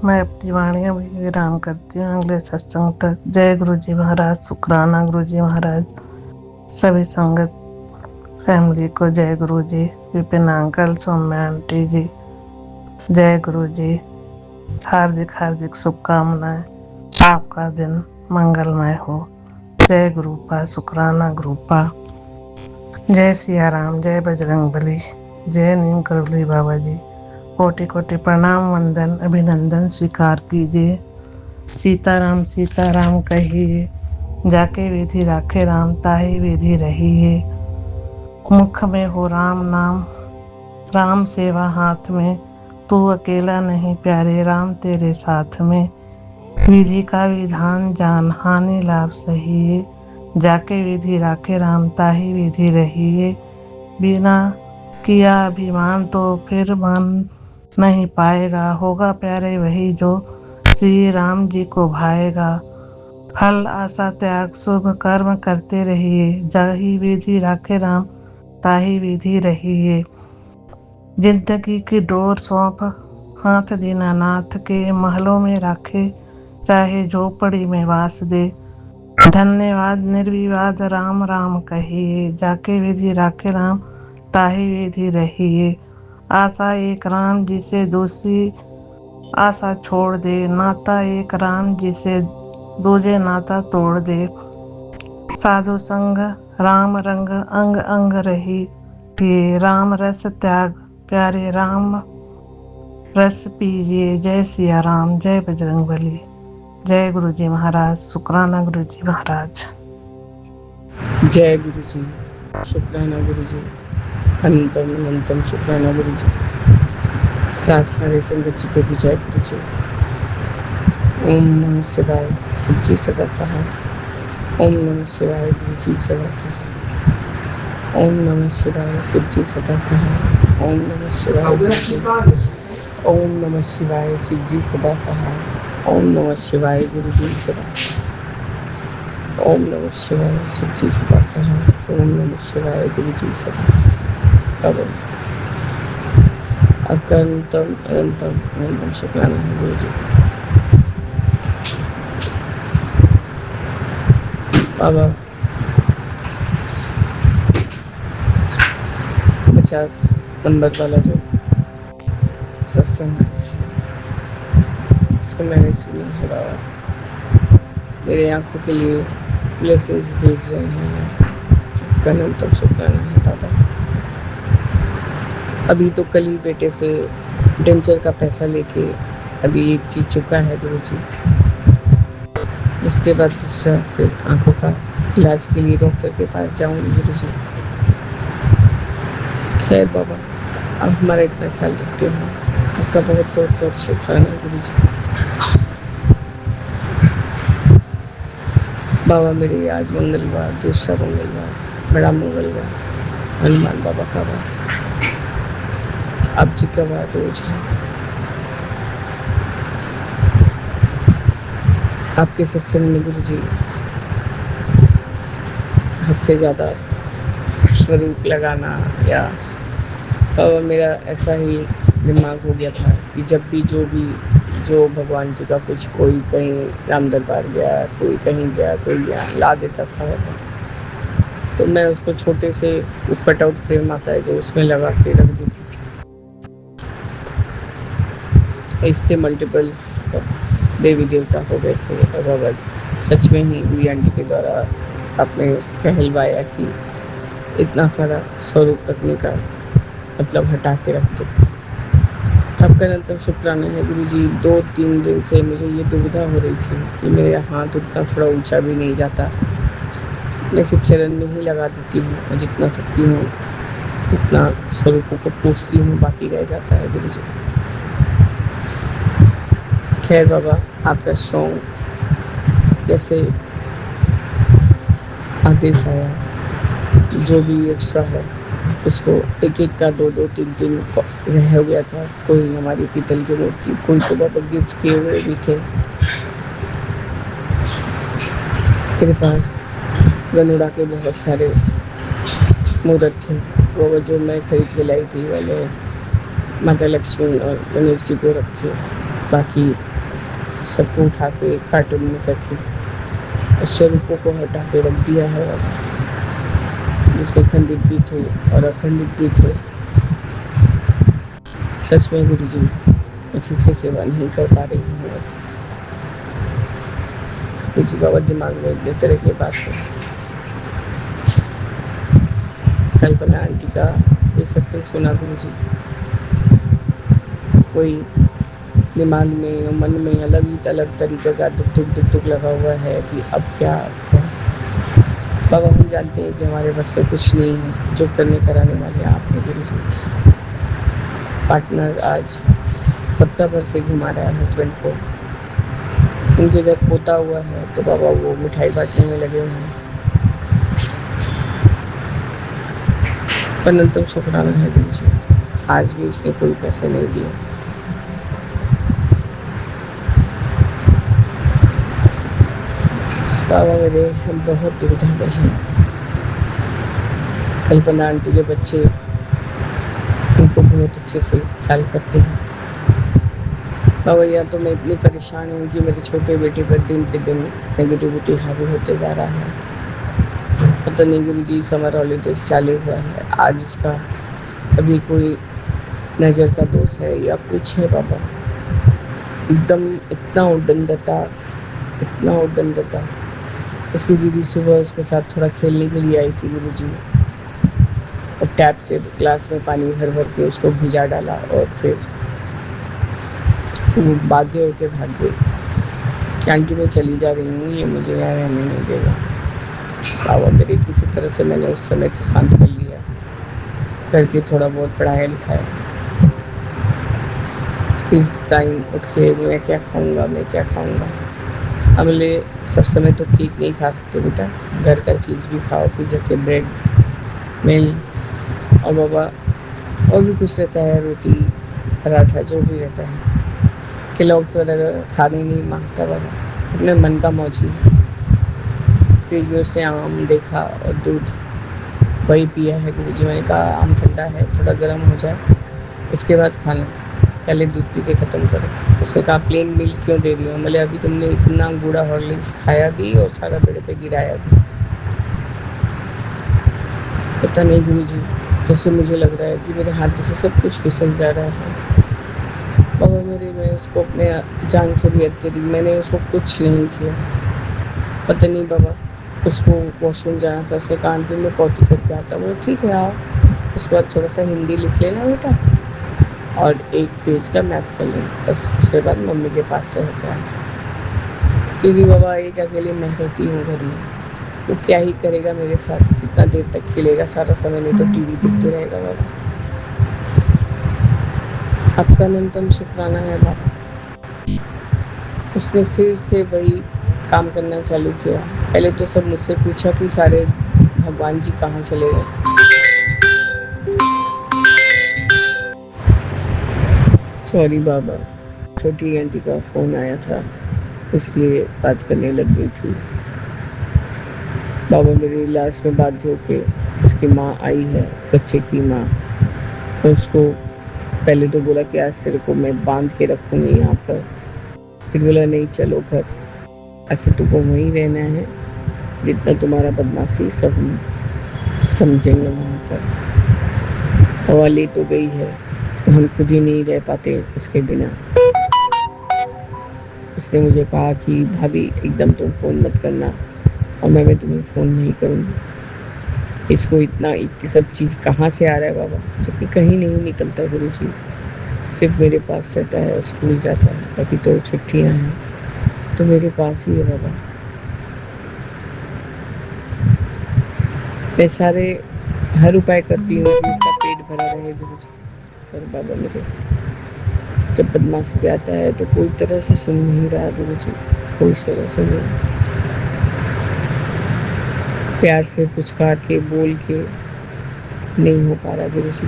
मैं अपनी वाणी अभी विराम करती हूँ, अगले सत्संग तक। जय गुरु जी महाराज, शुक्राना गुरु जी महाराज। सभी संगत फैमिली को जय गुरु जी, विपिन अंकल, सौम्या आंटी जी, जय गुरु जी। हार्दिक हार्दिक शुभकामनाएं, आपका दिन मंगलमय हो। जय गुरुपा, शुक्राना गुरुपा। जय सिया राम, जय बजरंग बली, जय नीम करोली बाबा जी। कोटि कोटि प्रणाम, वंदन, अभिनंदन स्वीकार कीजिए। सीताराम कहिए, जाके विधि राखे राम, ताहि विधि रहिए। मुख में हो राम नाम, राम सेवा हाथ में, तू अकेला नहीं प्यारे, राम तेरे साथ में। विधि का विधान जान, हानि लाभ सहिए, जाके विधि राखे राम, ताहि विधि रहिए। बिना किया अभिमान तो फिर मान नहीं पाएगा, होगा प्यारे वही जो श्री राम जी को भाएगा। फल आशा त्याग शुभ कर्म करते रहिए, जाहि विधि राखे राम, ताहि विधि रहिए। जिंदगी की डोर सौंप हाथ दीनानाथ के, महलों में राखे चाहे झोपड़ी में वास दे। धन्यवाद निर्विवाद राम राम कहिए, जाके विधि राखे राम, ताहि विधि रहिए। आशा एक राम जी से दूसरी आशा छोड़ दे, नाता एक राम जी से दूजे नाता तोड़ दे। साधु संग राम रंग, अंग अंग रही, पिए राम रस त्याग, प्यारे राम रस पीजिए। जय सिया राम, जय बजरंग बली। जय गुरु जी महाराज, शुक्राना गुरु जी महाराज। जय गुरु जी, शुक्राना गुरु जी, अनंतम अनंतम शुक्राना गुरु जी। साथ सारे संगत जी को भी जय गुरु जी। ओम नमः शिवाय, शिव जी सदा सहाय। ओम नमः शिवाय, गुरु जी सदा सहाय। ओम नमः शिवाय, शिव जी सदा सहाय। ओम नमः शिवाय, ओम नमः शिवाय, शिव जी सदा सहाय। ओम नमः शिवाय, गुरु जी सदा सहाय। ओम नमः शिवाय, शिव जी सदा सहाय। ओम नमः शिवाय, गुरु जी सदा सहाय। आपका अनंतम अनंतम अनंतम शुक्राना है गुरु जी। बाबा 50 नंबर वाला जो सत्संग है उसको मैंने सुना है बाबा, मेरे आंखों के लिए ब्लेसिंग्स भेज रहे हैं। आपका अनंतम शुक्राना है बाबा। अभी तो कल ही बेटे से डेंचर का पैसा लेके अभी एक चीज चुका है गुरु जी, उसके बाद दूसरा फिर आंखों का इलाज के लिए डॉक्टर के पास जाऊंगी गुरु जी। खैर बाबा, आप हमारा इतना ख्याल रखते हो, आपका बहुत बहुत बहुत शुक्राना गुरु जी। बाबा मेरे आज मंगलवार, दूसरा मंगलवार, बड़ा मंगलवार, हनुमान बाबा का वार, आप जी का वार रोज है। आपके सत्संग में गुरु जी हद से ज़्यादा स्वरूप लगाना, या बाबा मेरा ऐसा ही दिमाग हो गया था कि जब भी जो भगवान जी का कुछ, कोई कहीं राम दरबार गया, कोई कहीं गया, कोई गया, ला देता था, तो मैं उसको छोटे से कटआउट फ्रेम आता है जो उसमें लगा के रख देती थी। इससे मल्टीपल्स देवी देवता हो गए थे। भगवत सच में ही गुड़ी आंटी के द्वारा आपने कहलवाया कि इतना सारा स्वरूप रखने का मतलब हटा के रख दो। आपका अनंतम शुक्राना है गुरु जी। 2-3 दिन से मुझे ये दुविधा हो रही थी कि मेरे हाथ उतना थोड़ा ऊंचा भी नहीं जाता, मैं सिर्फ चरण में ही लगा देती हूँ और जितना सकती हूँ उतना स्वरूपों को पूछती हूँ, बाकी रह जाता है गुरु जी। खैर बाबा, आपका सॉन्ग कैसे आदेश आया, जो भी एक्स्ट्रा है उसको एक एक का 2-2, 3-3 रह गया था। कोई हमारी पीतल की मूर्ति, कोई तो बाबा गिफ्ट किए हुए भी थे। मेरे पास गनुड़ा के बहुत सारे मूर्त थे, वो जो मैं खरीद के लाई थी मैंने माता लक्ष्मी और गणेश जी को रखे, बाकी सबको उठा के एक कार्टून में रखे और स्वरूपों को हटा के रख दिया है, जिसमें खंडित भी थे और अखंडित भी थे। सच में गुरु जी मैं ठीक से सेवा नहीं कर पा रही हूँ, क्योंकि बाबा दिमाग में इतने तरह की बात है। कल्पना आंटी का ये सत्संग सुना गुरु जी, कोई दिमाग में और मन में अलग तरीके का दुख लगा हुआ है कि अब क्या। बाबा हम जानते हैं कि हमारे बस में कुछ नहीं है, जो करने कराने वाले आप हैं गुरु जी। पार्टनर आज सप्ताह भर से घुमा रहा है हस्बैंड को, उनके घर पोता हुआ है तो बाबा वो मिठाई बांटने में लगे हुए हैं। अनंतम शुक्राना है गुरु जी, आज भी उसने कोई पैसे नहीं दिए। बाबा मेरे हम बहुत दुविधा में हैं। कल्पना आंटी के बच्चे उनको बहुत अच्छे से ख्याल करते हैं। बाबा या तो मैं इतनी परेशान हूँ कि मेरे छोटे बेटे पर दिन पे दिन नेगेटिविटी हावी होते जा रहा है। पता नहीं गुरु जी समर हॉलीडेज चालू हुआ है, आज उसका अभी कोई नज़र का दोष है या कुछ है। बाबा एकदम इतना उद्दंडता। उसकी दीदी सुबह उसके साथ थोड़ा खेलने के लिए आई थी गुरु जी, और टैप से ग्लास में पानी भर भर के उसको भिजा डाला और फिर वो बाध्य होकर भाग गई कि आंटी मैं चली जा रही हूँ, ये मुझे यहाँ रहने नहीं देगा। बाबा मेरे किसी तरह से मैंने उस समय तो शांत कर लिया, करके थोड़ा बहुत पढ़ाया लिखाया। इस साइन उठ के मैं क्या खाऊंगा। हमले सब समय तो केक नहीं खा सकते बेटा, घर का चीज़ भी खाओ कि जैसे ब्रेड मिल्क और बाबा और भी कुछ रहता है, रोटी पराठा जो भी रहता है। केलॉग्स वगैरह खाने नहीं मांगता बाबा, अपने मन का मौजी। फिर भी उसने आम देखा और दूध वही पिया है गुरु जी। मैंने कहा आम ठंडा है, थोड़ा गर्म हो जाए उसके बाद खाना, पहले दूध पी के ख़त्म करो। उसने कहा प्लेन मिल्क क्यों दे रही हो? बोले अभी तुमने इतना बूढ़ा हॉर्लिक्स खाया भी और सारा बेड़े पे गिराया भी। पता नहीं गुरु जी, जैसे मुझे लग रहा है कि मेरे हाथों से सब कुछ फिसल जा रहा है। बाबा मेरे मैं उसको अपने जान से भी अत्यधिक, मैंने उसको कुछ नहीं किया। पता नहीं बाबा उसको वॉशरूम जाना था, उसने कहा आंटी मैं पॉटी करके आता हूँ। ठीक है आओ। उसके बाद थोड़ा सा हिंदी लिख लेना बेटा और एक पेज का मैथ्स कर लेना, बस उसके बाद मम्मी के पास से होता है। क्योंकि बाबा एक अकेले मैं रहती हूँ घर में, वो क्या ही करेगा मेरे साथ, कितना देर तक खेलेगा सारा समय, नहीं तो टीवी देखते रहेगा बाबा। आपका अनंतम शुक्राना है बाबा, उसने फिर से वही काम करना चालू किया। पहले तो सब मुझसे पूछा कि सारे भगवान जी कहाँ चले गए। सॉरी बाबा, छोटी आंटी का फ़ोन आया था इसलिए बात करने लग गई थी। बाबा मेरी लास्ट में बाध्य होके उसकी माँ आई है, बच्चे की माँ, तो उसको पहले तो बोला कि आज तेरे को मैं बांध के रखूँगी यहाँ पर, फिर बोला नहीं चलो घर, ऐसे तुमको वहीं रहना है, जितना तुम्हारा बदमाशी सब समझेंगे वहाँ पर। और ले तो गई है, हम खुद ही नहीं रह पाते उसके बिना। उसने मुझे कहा कि भाभी एकदम तुम फ़ोन मत करना और मैं तुम्हें फ़ोन नहीं करूँगी। इसको इतना सब चीज़ कहाँ से आ रहा है बाबा, जबकि कहीं नहीं निकलता गुरु जी, सिर्फ मेरे पास रहता है, स्कूल जाता है, अभी तो छुट्टियाँ हैं तो मेरे पास ही है बाबा। मैं सारे हर उपाय करती हूँ कि उसका पेट भरा रहे गुरु जी, पर बाबा मेरे जब बदमाशी पे आता है तो कोई तरह से सुन नहीं रहा गुरु जी, कोई तरह से नहीं। प्यार से पुचकार के बोल के नहीं हो पा रहा गुरु जी।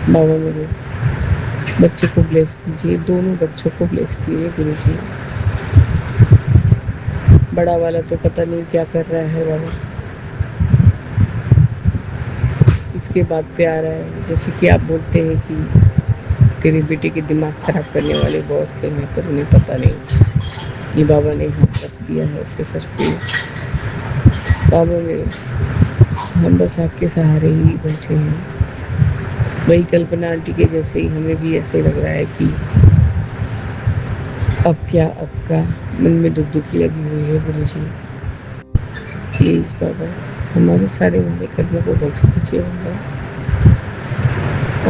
बाबा मेरे बच्चे को ब्लेस कीजिए, दोनों बच्चों को ब्लेस कीजिए गुरु जी। बड़ा वाला तो पता नहीं क्या कर रहा है बाबा, किसके बात पे आ रहा है। जैसे कि आप बोलते हैं कि तेरे बेटे के दिमाग खराब करने वाले बहुत से हैं, पर उन्हें पता नहीं ये बाबा ने हाथ रख दिया है उसके सर पे। बाबा मेरे, हम बस आपके सहारे ही बैठे हैं। वही कल्पना आंटी के जैसे ही हमें भी ऐसे लग रहा है कि अब का मन में दुखी लगी हुई है। गुरु जी प्लीज बाबा हमारे सारे वाले कर्मों को बख्श दीजिए बाबा,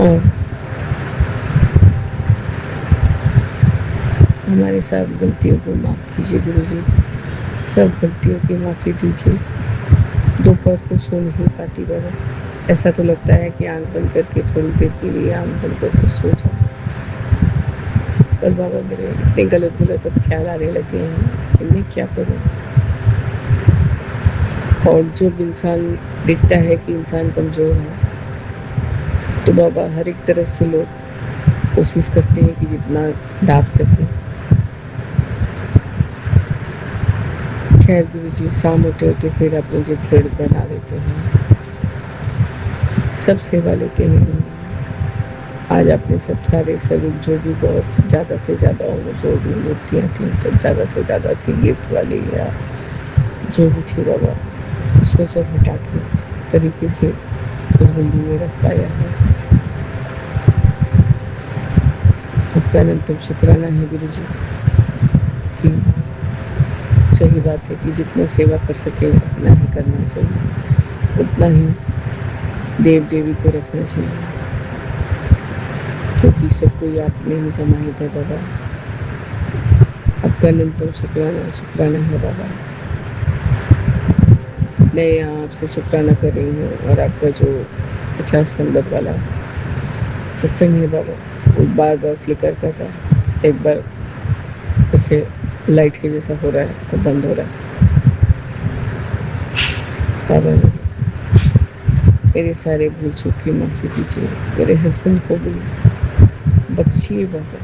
और हमारे सब गलतियों को माफ़ कीजिए गुरु जी। सब गलतियों की माफ़ी दीजिए। दोपहर को सो नहीं पाती बाबा, ऐसा तो लगता है कि आंख बंद करके थोड़ी देर के लिए आंख बंद करके सो जाओ, पर बाबा मेरे इतने गलत अब ख्याल आने लगे हैं, इन्हें क्या करूँ। और जब इंसान देखता है कि इंसान कमज़ोर है, तो बाबा हर एक तरफ से लोग कोशिश करते हैं कि जितना ढाप सके। खैर गुरु जी, शाम होते होते फिर आप मुझे थ्रेड बना देते हैं, सब सेवा लेते हैं। आज आपने सब सारे स्वरूप जो भी बहुत ज़्यादा से ज़्यादा जो भी मूर्तियाँ थी सब ज़्यादा से ज़्यादा थी, गिफ्ट वाली या जो भी थी बाबा, उसको सब हटा के तरीके से उस बंदी में रख पाया है। आपका अनंतम शुक्राना है गुरु जी कि सही बात है कि जितना सेवा कर सके उतना ही करना चाहिए, उतना ही देव देवी को रखना चाहिए, क्योंकि सब कोई आप में ही समाहित है बाबा। आपका अनंतम शुक्राना है बाबा। मैं यहाँ आपसे शुक्राना कर रही हूँ, और आपका जो 50 नंबर वाला सत्संग है बाबा, वो बार बार फ्लिकर कर रहा है, एक बार उसे लाइट के जैसा हो रहा है और बंद हो रहा है। बाबा मेरे सारे भूल चूक की माफ़ी दीजिए, मेरे हस्बैंड को भी बख्शिए बाबा।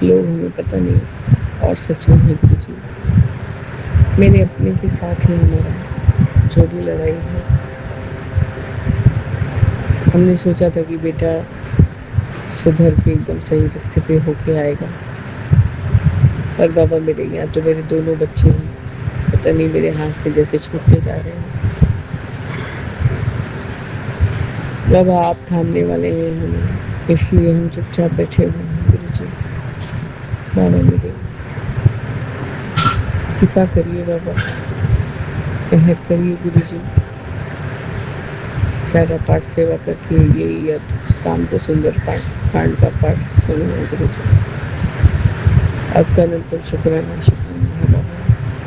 लोग हमें पता नहीं और सच में ही कीजिए। मेरे अपने के साथ ही हमारा जो भी लड़ाई है, हमने सोचा था कि बेटा सुधर के एकदम सही रास्ते पे होके आएगा, पर बाबा मेरे यहाँ तो मेरे दोनों बच्चे हैं, पता नहीं मेरे हाथ से जैसे छूटते जा रहे हैं। बाबा आप थामने वाले हैं हमें, इसलिए हम चुपचाप बैठे हुए हैं गुरु जी। बाबा मेरे कृपा करिए बाबा, कहर करिए गुरु जी। सारा पाठ सेवा करके यही अब शाम को सुंदर कांड का पाठ सुनिए गुरु जी। आपका अनंतम शुक्राना है बाबा।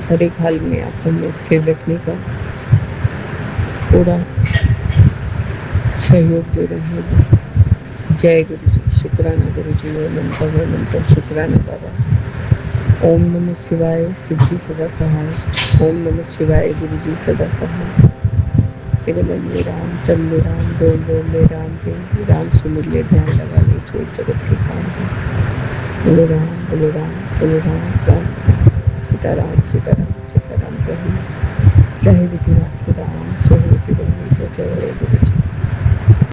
हर एक हाल में आप हमें स्थिर रखने का पूरा सहयोग दे रहे हैं। जय गुरु जी, शुक्राना गुरु जी, अनंतम शुक्राना बाबा। ओम नमः शिवाय, शिव जी सदा सहाय। ओम नमः शिवाय, गुरु जी सदा सहाय। मेरे मन में राम, तन में राम, बोल बोल में राम के राम सुमिर ले, ध्यान लगा ले, छोड़ जगत के काम है। बोलो राम, बोलो राम, बोलो राम, राम सीताराम, सीताराम, सीताराम कहिए। चाहे विधि राखी राम, सोहे विधि रही, जय जय गुरु जी।